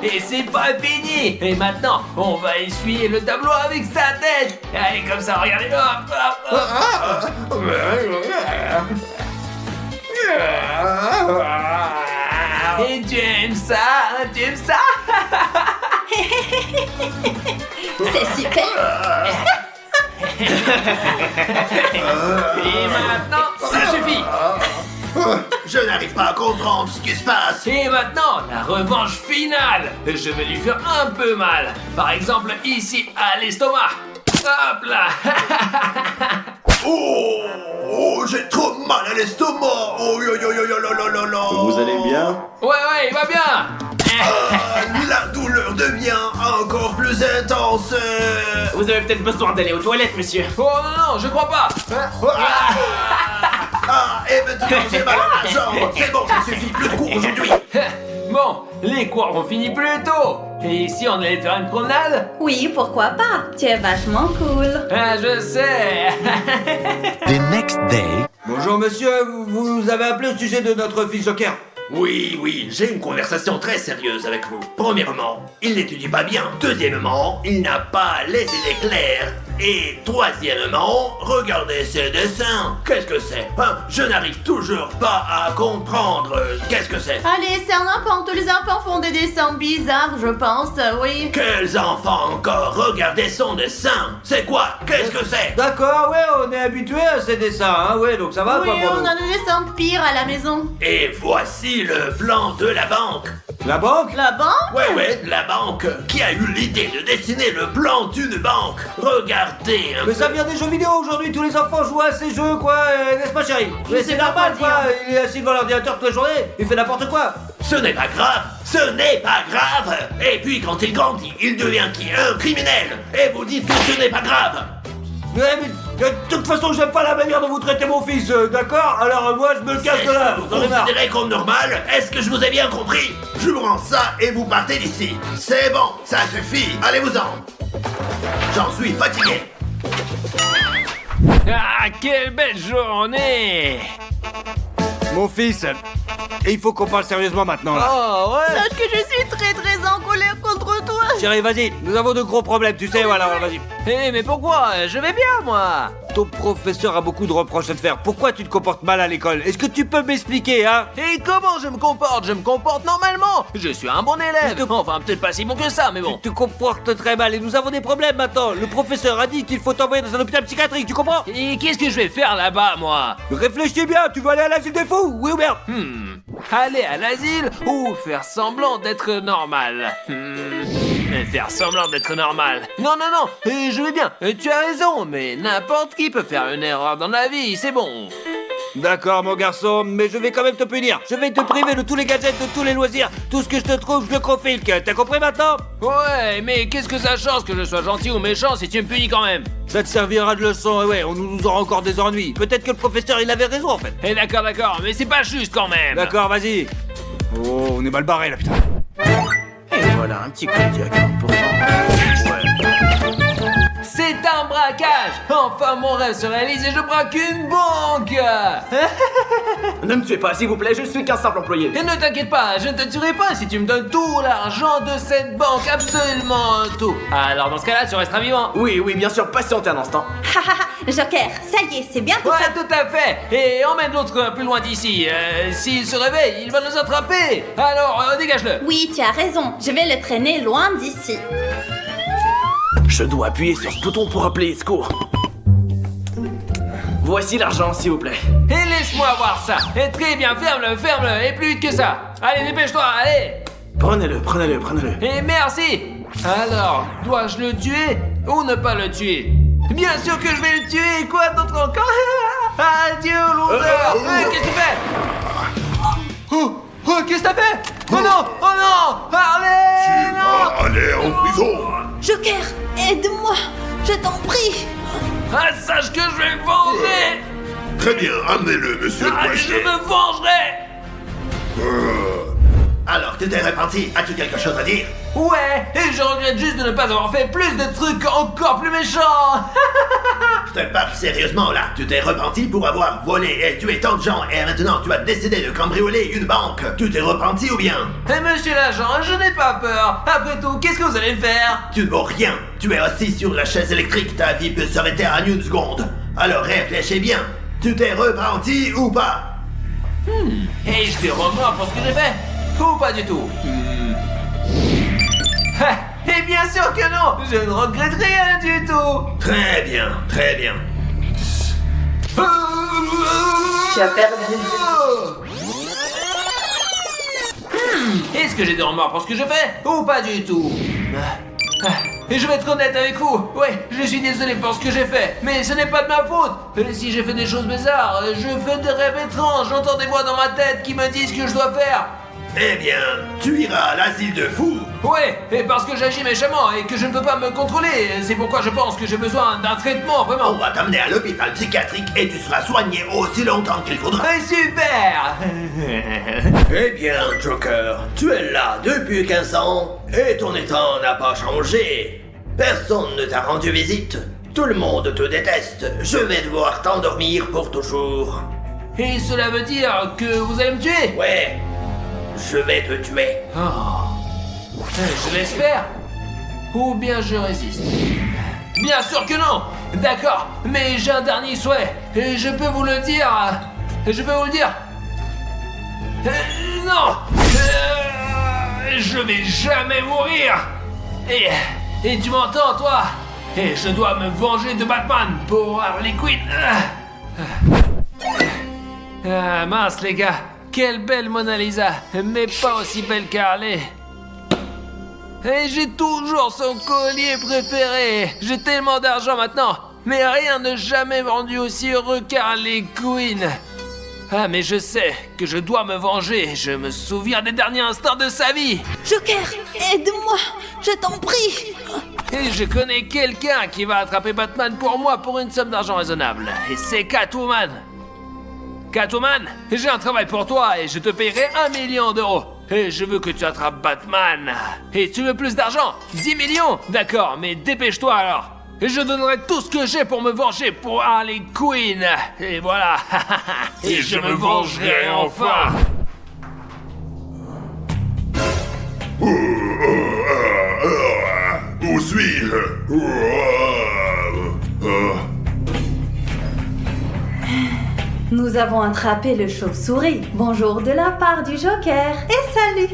Et c'est pas fini. Et maintenant, on va essuyer le tableau avec sa tête. Allez, comme ça, regardez. Hop, hop, hop. Et tu aimes ça, hein, tu aimes ça?
C'est super.
Et maintenant, ça suffit.
Je n'arrive pas à comprendre ce qui se passe.
Et maintenant, la revanche finale. Je vais lui faire un peu mal. Par exemple, ici, à l'estomac. Hop là.
Oh, j'ai trop mal à l'estomac. Oh, yo, yo, yo, yo, yo, yo, yo, yo.
Vous allez bien?
Ouais, il va bien.
La douleur devient encore plus intense.
Vous avez peut-être besoin d'aller aux toilettes, monsieur.
Oh non, je crois pas.
Et maintenant j'ai mal à la jambe. C'est bon, ça suffit, plus de cours aujourd'hui.
Bon, les cours ont fini plus tôt. Et ici, on allait faire une promenade?
Oui, pourquoi pas? Tu es vachement cool.
Ah, je sais.
The next day.
Bonjour monsieur, vous avez appelé au sujet de notre fils Joker.
Oui, j'ai une conversation très sérieuse avec vous. Premièrement, il n'étudie pas bien. Deuxièmement, il n'a pas les idées claires. Et troisièmement, regardez ses dessins. Qu'est-ce que c'est? Je n'arrive toujours pas à comprendre. Qu'est-ce que c'est?
Allez, c'est n'importe, les enfants font des dessins bizarres, je pense, oui.
Quels enfants encore? Regardez son dessin. C'est quoi? Qu'est-ce que c'est?
D'accord, ouais, on est habitué à ces dessins, hein, ouais, donc ça va
Oui,
quoi pour
on
nous.
a des dessins pires à la maison.
Et voici le plan de la banque.
La banque?
La banque?
Ouais, la banque. Qui a eu l'idée de dessiner le plan d'une banque? Regardez un
Mais
peu.
ça vient des jeux vidéo aujourd'hui, tous les enfants jouent à ces jeux, quoi, n'est-ce pas chérie? Mais
sais
c'est
pas
normal,
quoi
quoi,
dire.
il est assis devant l'ordinateur toute la journée, il fait n'importe quoi.
Ce n'est pas grave. Ce n'est pas grave. Et puis quand il grandit, il devient qui? Un criminel. Et vous dites que ce n'est pas grave.
Mais de toute façon, j'aime pas la manière dont vous traitez mon fils, d'accord? Alors moi, je me casse de là,
Vous
j'en ai marre.
considérez comme normal? Est-ce que je vous ai bien compris? Je vous rends ça et vous partez d'ici. C'est bon, ça suffit. Allez-vous-en. J'en suis fatigué.
Ah, quelle belle journée.
Mon fils, et il faut qu'on parle sérieusement maintenant, là.
Oh, ouais.
Sache que je suis très en colère contre toi.
Chérie, vas-y, nous avons de gros problèmes, tu sais, voilà, vas-y.
Mais pourquoi? Je vais bien, moi.
Ton professeur a beaucoup de reproches à te faire. Pourquoi tu te comportes mal à l'école? Est-ce que tu peux m'expliquer, hein?
Et comment je me comporte? Je me comporte normalement. Je suis un bon élève. Enfin, peut-être pas si bon que ça, mais bon.
Tu te comportes très mal et nous avons des problèmes maintenant. Le professeur a dit qu'il faut t'envoyer dans un hôpital psychiatrique, tu comprends?
Et qu'est-ce que je vais faire là-bas, moi?
Réfléchis bien, tu veux aller à l'asile des fous, oui ou merde?
Aller à l'asile ou faire semblant d'être normal? Faire semblant d'être normal. Non, je vais bien. Tu as raison, mais n'importe qui peut faire une erreur dans la vie, c'est bon.
D'accord, mon garçon, mais je vais quand même te punir. Je vais te priver de tous les gadgets, de tous les loisirs. Tout ce que je te trouve, je le confisque. T'as compris maintenant?
Ouais, mais qu'est-ce que ça change que je sois gentil ou méchant si tu me punis quand même?
Ça te servira de leçon, et ouais, on nous aura encore des ennuis. Peut-être que le professeur, il avait raison, en fait.
Eh d'accord, mais c'est pas juste quand même.
D'accord, vas-y. Oh, on est mal barré là, putain.
Et voilà, un petit crédit à 40%.
C'est un braquage. Enfin, mon rêve se réalise et je braque une banque.
Ne me tuez pas, s'il vous plaît, je suis qu'un simple employé.
Et ne t'inquiète pas, je ne te tuerai pas si tu me donnes tout l'argent de cette banque, absolument tout. Alors dans ce cas-là, tu resteras vivant.
Oui, bien sûr, patientez un instant.
Joker, ça y est, c'est bien tout
Ouais,
ça.
tout à fait. Et emmène l'autre plus loin d'ici. S'il se réveille, il va nous attraper. Alors, dégage-le.
Oui, tu as raison. Je vais le traîner loin d'ici.
Je dois appuyer sur ce bouton pour appeler les secours. Voici l'argent, s'il vous plaît.
Et laisse-moi voir ça. Et très bien, ferme-le, et plus vite que ça. Allez, dépêche-toi, allez.
Prenez-le.
Et merci. Alors, dois-je le tuer ou ne pas le tuer? Bien sûr que je vais le tuer. Quoi d'autre encore? Adieu, loser. Qu'est-ce que tu fais? Oh, qu'est-ce que t'as fait? Oh non! Oh non! Harley!
Tu vas aller en prison.
Joker, aide-moi, je t'en prie.
Ah, sache que je vais me venger!
Très bien, amenez-le, monsieur le
Ah, je
policier.
me vengerai!
Alors, tu t'es repenti, as-tu quelque chose à dire?
Ouais, et je regrette juste de ne pas avoir fait plus de trucs encore plus méchants!
Je te parle sérieusement là, tu t'es repenti pour avoir volé et tué tant de gens et maintenant tu as décidé de cambrioler une banque. Tu t'es repenti ou bien?
Et monsieur l'agent, je n'ai pas peur! Après tout, qu'est-ce que vous allez me faire?
Tu ne vaux rien, tu es assis sur la chaise électrique, ta vie peut s'arrêter en une seconde. Alors réfléchis bien, tu t'es repenti ou pas?
Et je suis remords pour ce que j'ai fait? Ou pas du tout? Et bien sûr que non! Je ne regrette rien du tout!
Très bien, très bien.
Tu as perdu.
Est-ce que j'ai des remords pour ce que je fais? Ou pas du tout? Et je vais être honnête avec vous, ouais, je suis désolé pour ce que j'ai fait, mais ce n'est pas de ma faute. Et si j'ai fait des choses bizarres, je fais des rêves étranges, j'entends des voix dans ma tête qui me disent ce que je dois faire.
Eh bien, tu iras à l'asile de fous.
Ouais, et parce que j'agis méchamment et que je ne peux pas me contrôler, c'est pourquoi je pense que j'ai besoin d'un traitement,
On
vraiment.
va t'amener à l'hôpital psychiatrique et tu seras soigné aussi longtemps qu'il faudra.
Super.
Eh bien, Joker, tu es là depuis 15 ans et ton état n'a pas changé. Personne ne t'a rendu visite. Tout le monde te déteste. Je vais devoir t'endormir pour toujours.
Et cela veut dire que vous allez me tuer?
Ouais, je vais te tuer.
Oh. Je l'espère. Ou bien je résiste. Bien sûr que non. D'accord, mais j'ai un dernier souhait. Et je peux vous le dire. Je peux vous le dire. Non. Je vais jamais mourir. Et tu m'entends, toi? Et je dois me venger de Batman pour Harley Quinn. Ah mince les gars, quelle belle Mona Lisa, mais pas aussi belle qu'Harley. Et j'ai toujours son collier préféré. J'ai tellement d'argent maintenant, mais rien n'a jamais rendu aussi heureux qu'Harley Quinn. Ah mais je sais que je dois me venger, je me souviens des derniers instants de sa vie.
Joker, aide-moi, je t'en prie.
Et je connais quelqu'un qui va attraper Batman pour moi pour une somme d'argent raisonnable. Et c'est Catwoman. Catwoman, j'ai un travail pour toi et je te paierai 1 million d'euros. Et je veux que tu attrapes Batman. Et tu veux plus d'argent? 10 millions? D'accord, mais dépêche-toi alors. Et je donnerai tout ce que j'ai pour me venger pour Harley Quinn. Et voilà. Et je me vengerai enfin.
Où suis-je?
Nous avons attrapé le chauve-souris. Bonjour de la part du Joker. Et salut.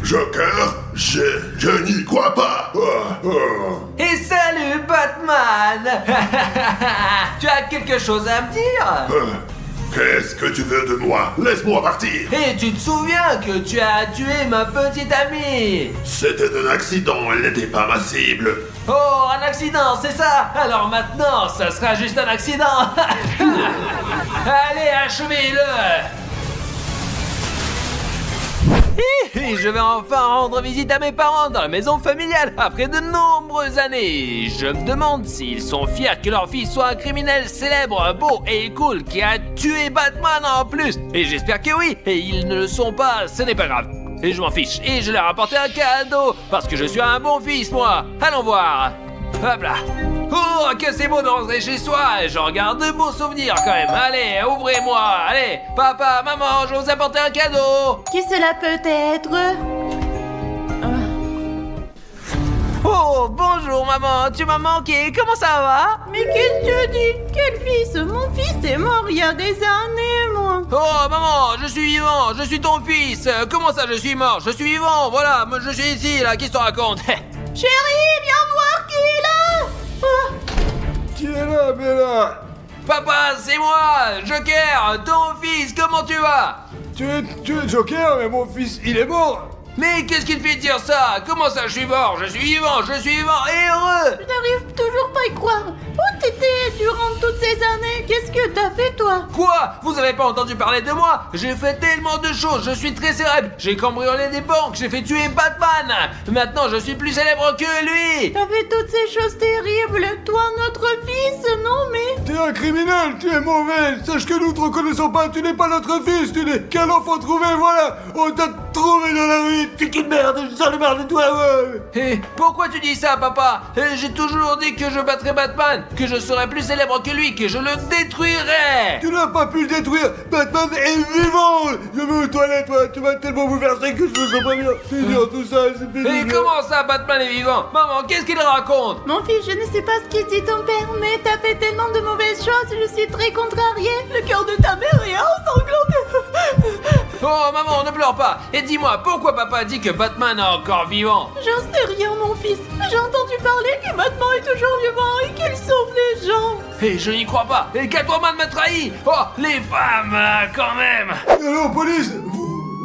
Joker, je n'y crois pas.
Et salut Batman. Tu as quelque chose à me dire?
Qu'est-ce que tu veux de moi? Laisse-moi partir.
Et tu te souviens que tu as tué ma petite amie?
C'était un accident, elle n'était pas ma cible.
Oh, un accident, c'est ça? Alors maintenant, ça sera juste un accident. Allez, achevez-le. Et je vais enfin rendre visite à mes parents dans la maison familiale après de nombreuses années. Je me demande s'ils sont fiers que leur fils soit un criminel célèbre, beau et cool qui a tué Batman en plus. Et j'espère que oui. Et ils ne le sont pas, ce n'est pas grave. Et je m'en fiche. Et je leur ai apporté un cadeau parce que je suis un bon fils, moi. Allons voir. Hop là. Oh, que c'est beau de rentrer chez soi. J'en garde de beaux souvenirs quand même. Allez, ouvrez-moi. Allez, papa, maman, je vais vous apporter un cadeau.
Qui cela peut être?
Oh, bonjour maman, tu m'as manqué, comment ça va?
Mais qu'est-ce que tu dis? Quel fils? Mon fils est mort il y a des années, moi.
Oh maman, je suis vivant, je suis ton fils. Comment ça je suis mort? Je suis vivant, voilà, moi je suis ici là, qu'est-ce que tu racontes?
Chérie, viens voir qui est là.
Qui est là, Bella?
Papa, c'est moi, Joker, ton fils, comment tu vas?
Tu es Joker, mais mon fils, il est mort.
Mais qu'est-ce qui te fait dire ça? Comment ça je suis mort? Je suis vivant et heureux.
Je n'arrive toujours pas à y croire. Où t'étais durant toutes ces années? Qu'est-ce Qu'est-ce que t'as fait, toi?
Quoi? Vous avez pas entendu parler de moi? J'ai fait tellement de choses, je suis très célèbre. J'ai cambriolé des banques, j'ai fait tuer Batman. Maintenant, je suis plus célèbre que lui.
T'as fait toutes ces choses terribles. Toi, notre fils, non mais...
T'es un criminel, tu es mauvais. Sache que nous te reconnaissons pas, tu n'es pas notre fils, tu n'es qu'un enfant trouvé, voilà. On t'a trouvé dans la rue, t'es qu'une merde, j'en ai marre de toi, ouais.
Et pourquoi tu dis ça, papa? J'ai toujours dit que je battrais Batman, que je serais plus célèbre que lui, que je le détruirais.
Tu n'as pas pu le détruire, Batman est vivant. Je vais aux toilettes, toi, tu vas tellement bouleverser que je me sens pas bien. C'est dur tout ça, c'est pénible.
Et comment ça, Batman est vivant? Maman, qu'est-ce qu'il raconte?
Mon fils, je ne sais pas ce qu'il dit ton père, mais t'as fait tellement de mauvaises choses, je suis très contrariée. Le cœur de ta mère est ensanglanté.
Oh, maman, ne pleure pas. Et dis-moi, pourquoi papa dit que Batman est encore vivant?
J'en sais rien, mon fils. J'ai entendu parler que Batman est toujours vivant et qu'il sauve les gens.
Et je n'y crois pas. Et Catwoman m'a trahi. Oh, les femmes, quand même.
Allô, police,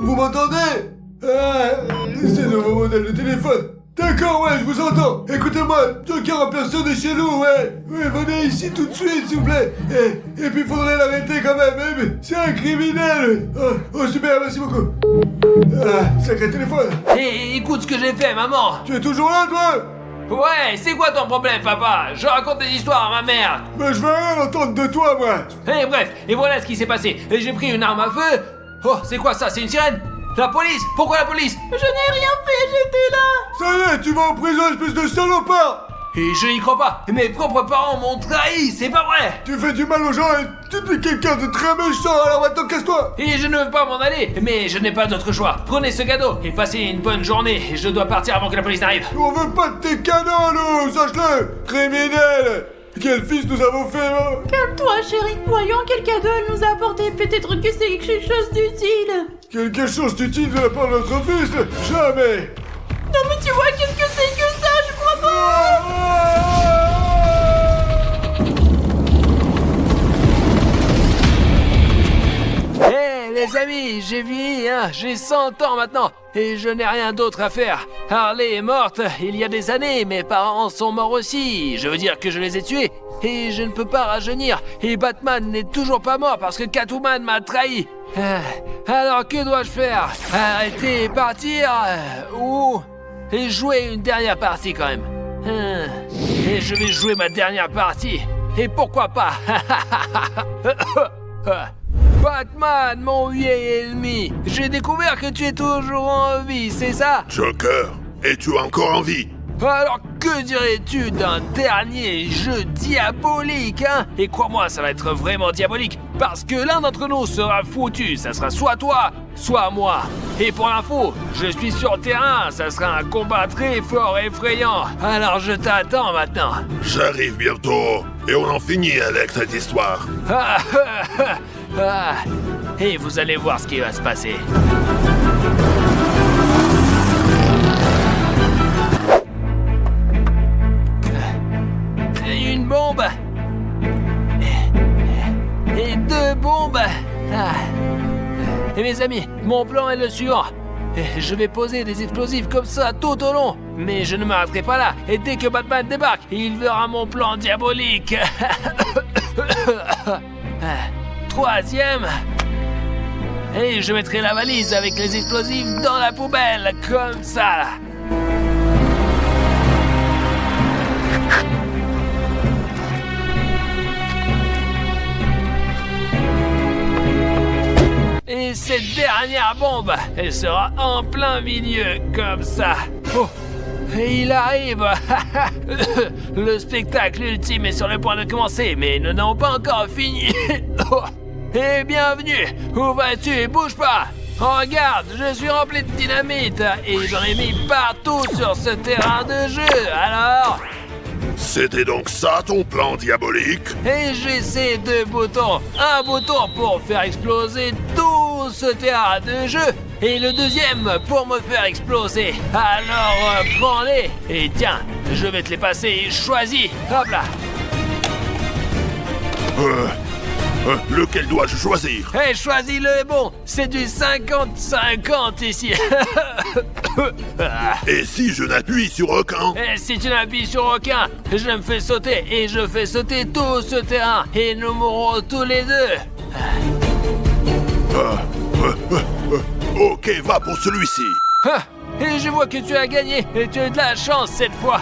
vous m'entendez? C'est le nouveau modèle de téléphone. D'accord, ouais, je vous entends. Écoutez-moi, Joker en personne est chez nous, ouais. Ouais, venez ici tout de suite, s'il vous plaît. Et puis, faudrait l'arrêter quand même, hein, mais c'est un criminel. Oh, super, merci beaucoup. Sacré téléphone.
Et écoute ce que j'ai fait, maman.
Tu es toujours là, toi?
Ouais, c'est quoi ton problème, papa? Je raconte des histoires à ma mère.
Mais je veux rien entendre de toi, moi.
Et bref, et voilà ce qui s'est passé. Et j'ai pris une arme à feu. Oh, c'est quoi ça? C'est une sirène? La police? Pourquoi la police?
Je n'ai rien fait, j'étais là.
Ça y est, tu vas en prison, espèce de salopard.
Et je n'y crois pas. Mes propres parents m'ont trahi, c'est pas vrai.
Tu fais du mal aux gens et tu es quelqu'un de très méchant, alors maintenant casse-toi.
Et je ne veux pas m'en aller, mais je n'ai pas d'autre choix. Prenez ce cadeau et passez une bonne journée. Je dois partir avant que la police n'arrive.
On veut pas de tes cadeaux, nous, sache-le. Criminel. Quel fils nous avons fait, hein?
Calme-toi, chérie. Voyons quel cadeau elle nous a apporté. Peut-être que c'est quelque chose d'utile.
Quelque chose d'utile de la part de notre fils? Jamais.
Non mais tu vois, qu'est-ce que c'est que ça? Je crois pas.
Hé les amis, j'ai vieilli, hein, j'ai 100 ans maintenant, et je n'ai rien d'autre à faire. Harley est morte il y a des années, mes parents sont morts aussi, je veux dire que je les ai tués, et je ne peux pas rajeunir, et Batman n'est toujours pas mort parce que Catwoman m'a trahi. Alors que dois-je faire? Arrêter et partir? Ou et jouer une dernière partie quand même? Et je vais jouer ma dernière partie, et pourquoi pas? Batman, mon vieil ennemi, j'ai découvert que tu es toujours en vie, c'est ça?
Joker, es-tu encore en vie?
Alors que dirais-tu d'un dernier jeu diabolique, hein? Et crois-moi, ça va être vraiment diabolique, parce que l'un d'entre nous sera foutu, ça sera soit toi, soit moi. Et pour l'info, je suis sur le terrain, ça sera un combat très fort et effrayant, alors je t'attends maintenant.
J'arrive bientôt, et on en finit avec cette histoire.
Et vous allez voir ce qui va se passer. Une bombe. Et 2 bombes. Et mes amis, mon plan est le suivant. Je vais poser des explosifs comme ça tout au long. Mais je ne m'arrêterai pas là. Et dès que Batman débarque, il verra mon plan diabolique. 3e. Et je mettrai la valise avec les explosifs dans la poubelle, comme ça. Et cette dernière bombe, elle sera en plein milieu, comme ça. Oh, et il arrive. Le spectacle ultime est sur le point de commencer, mais nous n'avons pas encore fini. Et bienvenue. Où vas-tu? Bouge pas. Regarde, je suis rempli de dynamite et j'en ai mis partout sur ce terrain de jeu, alors...
C'était donc ça ton plan diabolique?
Et j'ai ces 2 boutons. Un bouton pour faire exploser tout ce terrain de jeu et le 2e pour me faire exploser. Alors prends-les et tiens, je vais te les passer. Choisis. Hop là.
Lequel dois-je choisir?
Eh, choisis le bon. C'est du 50-50 ici.
Et si je n'appuie sur aucun?
Et si tu n'appuies sur aucun, je me fais sauter et je fais sauter tout ce terrain et nous mourrons tous les deux.
Ok, va pour celui-ci.
Ah, et je vois que tu as gagné et tu as de la chance cette fois.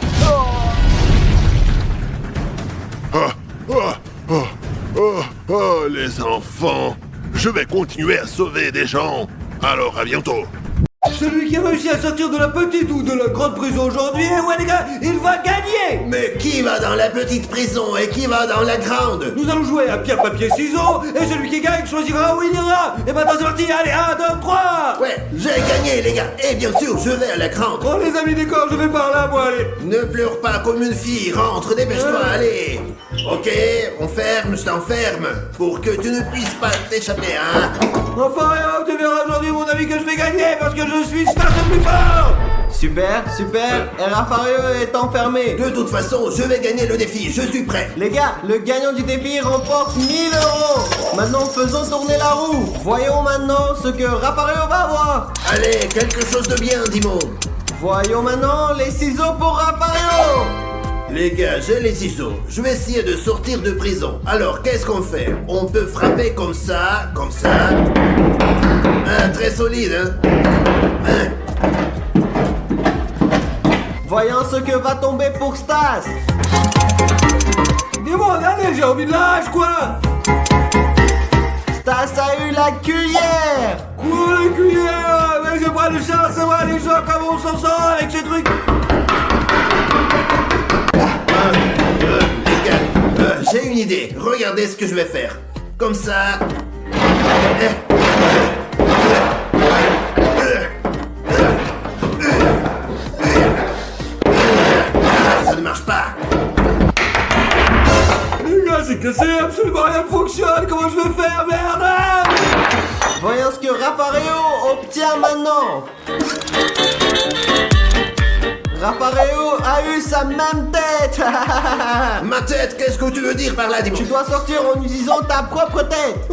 Les enfants. Je vais continuer à sauver des gens. Alors à bientôt.
Celui qui a réussi à sortir de la petite ou de la grande prison aujourd'hui, ouais les gars, il va gagner.
Mais qui va dans la petite prison et qui va dans la grande?
Nous allons jouer à pierre, papier, ciseaux, et celui qui gagne choisira où il ira. Et maintenant c'est parti, allez, 1, 2, 3.
Ouais, j'ai gagné les gars. Et bien sûr, je vais à la grande.
Oh les amis, d'accord, je vais par là, moi, allez.
Ne pleure pas comme une fille, rentre, dépêche-toi, allez. Ok, on ferme, je t'enferme. Pour que tu ne puisses pas t'échapper, hein.
Enfin, tu verras aujourd'hui, mon ami, que je vais gagner parce que je suis Stas le plus fort.
Super, super. Et Raffario est enfermé.
De toute façon, je vais gagner le défi, je suis prêt.
Les gars, le gagnant du défi remporte 1000 €. Maintenant, faisons tourner la roue. Voyons maintenant ce que Raffario va avoir.
Allez, quelque chose de bien, Dimon.
Voyons maintenant les ciseaux pour Raffario.
Les gars, j'ai les ciseaux. Je vais essayer de sortir de prison. Alors, qu'est-ce qu'on fait? On peut frapper comme ça, comme ça. Très solide, hein?
Voyons ce que va tomber pour Stas.
Dis-moi, allez, j'ai envie de lâche, quoi.
Stas a eu la cuillère.
Quoi, la cuillère? Mais j'ai pas de chance, ça va, les gens, comment on s'en sort avec ces trucs?
Les gars, j'ai une idée. Regardez ce que je vais faire. Comme ça. Ça ne marche pas.
Les gars, c'est cassé, absolument rien ne fonctionne. Comment je vais faire, merde?
Voyons ce que Raffario obtient maintenant. Raffario a eu sa même tête.
Ma tête, qu'est-ce que tu veux dire par là, Dimon?
Tu dois sortir en utilisant ta propre tête.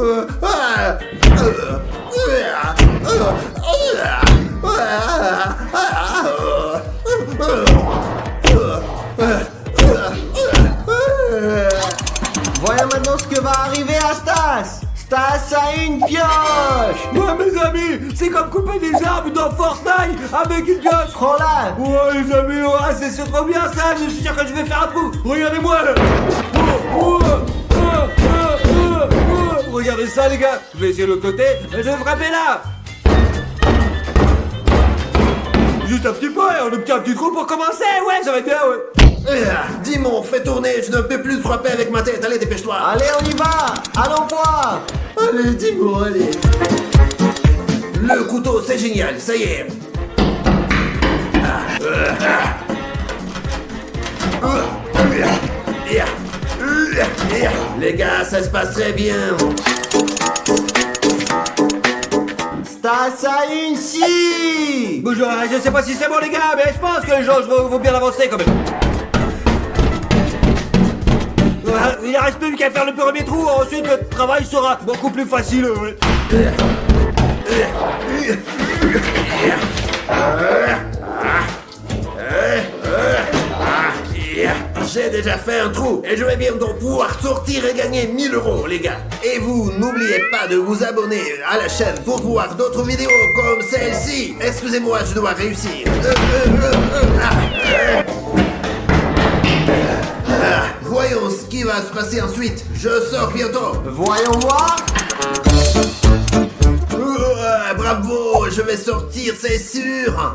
Voyons maintenant ce que va arriver à Stas. Stas a une pioche.
Ouais, mes amis, c'est comme couper des arbres dans Fortnite avec une pioche.
Prends-la.
Ouais, les amis, ouais, c'est trop bien ça. Je suis sûr que je vais faire un trou. Regardez-moi là. Regardez ça, les gars. Je vais essayer de l'autre côté et je vais frapper là. Juste un petit peu, et on obtient un petit trou pour commencer. Ouais, ça va être bien, ouais.
Dimon, fais tourner, je ne peux plus frapper avec ma tête. Allez, dépêche-toi.
Allez, on y va. Allons voir.
Allez, Dimon, allez. Le couteau, c'est génial, ça y est. Les gars, ça se passe très bien.
Stas a une scie.
Bon, je sais pas si c'est bon, les gars, mais je pense que les gens vont bien avancer quand même. Il ne reste plus qu'à faire le premier trou, ensuite le travail sera beaucoup plus facile. Ouais.
J'ai déjà fait un trou et je vais bientôt pouvoir sortir et gagner 1000 €, les gars. Et vous, n'oubliez pas de vous abonner à la chaîne pour voir d'autres vidéos comme celle-ci. Excusez-moi, je dois réussir. Voyons ce qui va se passer ensuite. Je sors bientôt.
Voyons voir.
Bravo, je vais sortir, c'est sûr.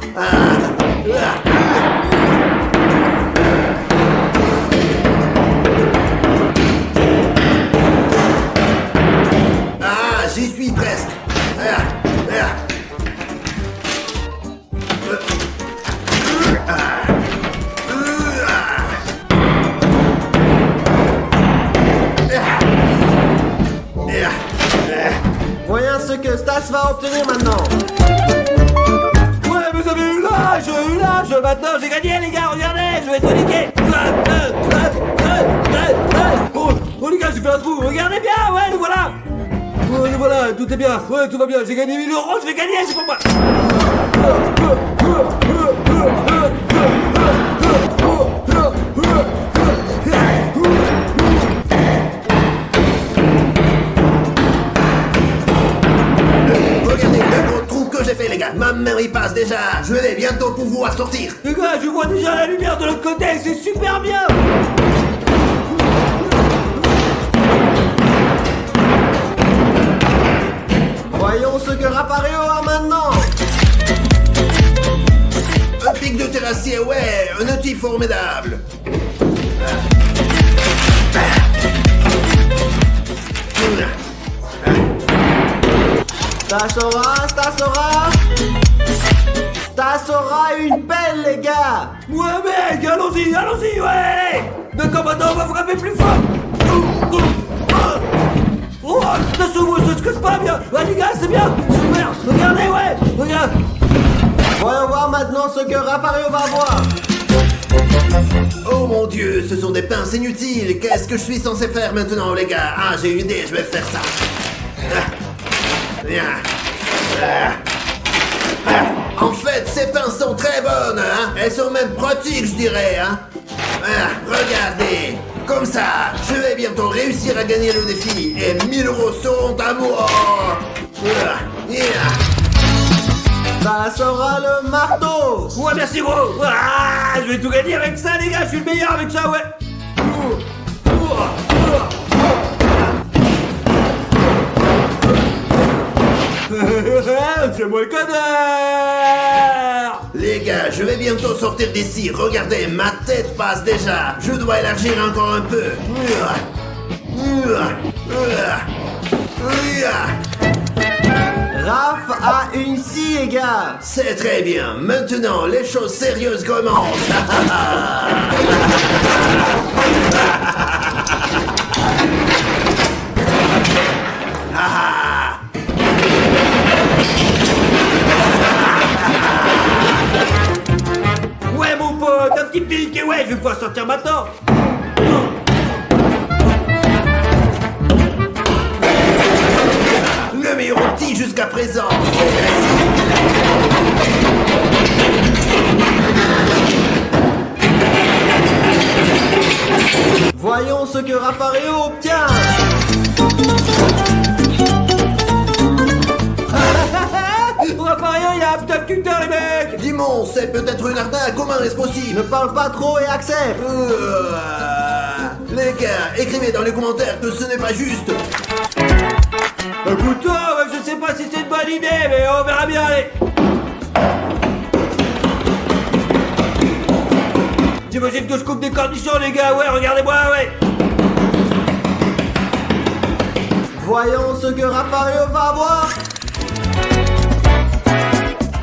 J'y suis presque.
Voyons ce que Stas va obtenir maintenant.
Ouais, mes amis, lâche, maintenant j'ai gagné, les gars, regardez, je vais tout niquer. Oh les gars, j'ai fait un trou, regardez bien, ouais, le voilà. Ouais, le voilà, tout est bien, ouais, tout va bien, j'ai gagné 1000 €, je vais gagner, c'est pour moi.
Regardez le gros trou que j'ai fait, les gars. Ma main y passe déjà. Je vais bientôt pouvoir sortir.
Les gars, je vois déjà la lumière de l'autre côté, c'est super bien.
Voyons ce que Rafario a maintenant.
Un pic de terrassier, ouais, un outil formidable.
Stas aura une pelle, les gars.
Ouais mec, allons-y, ouais. D'accord, maintenant on va frapper plus fort. Oh, ça se casse pas bien. Ouais les gars, c'est bien, super. Regardez, ouais, regarde.
Voyons voir maintenant ce que Rafario va voir.
Oh mon Dieu, ce sont des pinces inutiles. Qu'est-ce que je suis censé faire maintenant, les gars? Ah, j'ai une idée, je vais faire ça. En fait, ces pinces sont très bonnes, hein. Elles sont même pratiques, je dirais, hein. Regardez, comme ça, je vais bientôt réussir à gagner le défi et 1000 € seront à moi.
Stas aura le marteau.
Ouais, merci gros. Ah, je vais tout gagner avec ça les gars, je suis le meilleur avec ça, ouais. C'est moi le connard.
Les gars, je vais bientôt sortir d'ici. Regardez, ma tête passe déjà. Je dois élargir encore un peu.
Raph a une scie, les gars.
C'est très bien. Maintenant, les choses sérieuses commencent.
Ouais mon pote, un petit pic et ouais, je vais pouvoir sortir maintenant.
Le meilleur outil jusqu'à présent.
Voyons ce que Rafario obtient.
Rafario, il a un abducteur les mecs.
Dimon, c'est peut-être une arnaque. Comment est-ce possible?
Ne parle pas trop et accepte.
Les gars, écrivez dans les commentaires que ce n'est pas juste.
Écoute, je sais pas si c'est une bonne idée, mais on verra bien, allez. J'imagine que je coupe des cornichons, les gars, ouais, regardez-moi, ouais.
Voyons ce que Rafario va avoir.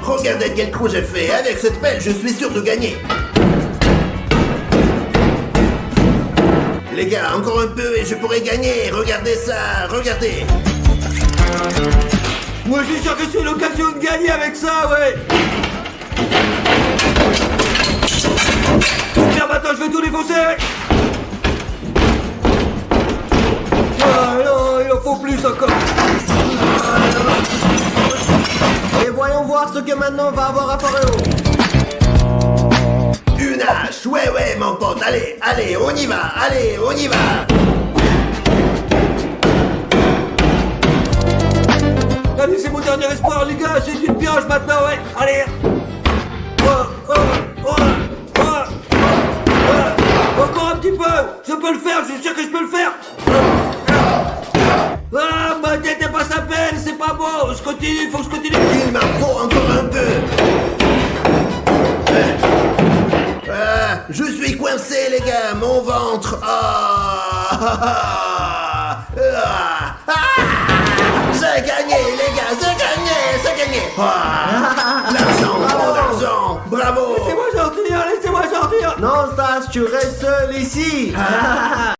Regardez quel coup j'ai fait. Avec cette pelle, je suis sûr de gagner. Les gars, encore un peu et je pourrais gagner. Regardez ça, regardez.
Moi, je suis sûr que c'est l'occasion de gagner avec ça, ouais. Tiens, maintenant, je vais tout défoncer, ouais. Ah, non, il en faut plus encore.
Et voyons voir ce que maintenant va avoir Rafario.
Une hache, ouais, mon pote. Allez, on y va. Allez, on y va.
Allez, c'est mon dernier espoir, les gars, c'est une pioche maintenant, ouais. Allez. Encore un petit peu. Je peux le faire, je suis sûr que je peux le faire. Ah, ma tête est pas sa peine, c'est pas bon. Je continue, faut que je continue.
Il m'en faut encore un peu. Je suis coincé, les gars. Mon ventre. J'ai gagné, les gars. J'ai gagné. L'argent, trop d'argent. Bravo.
Laissez-moi sortir.
Non, Stas, tu restes seul ici.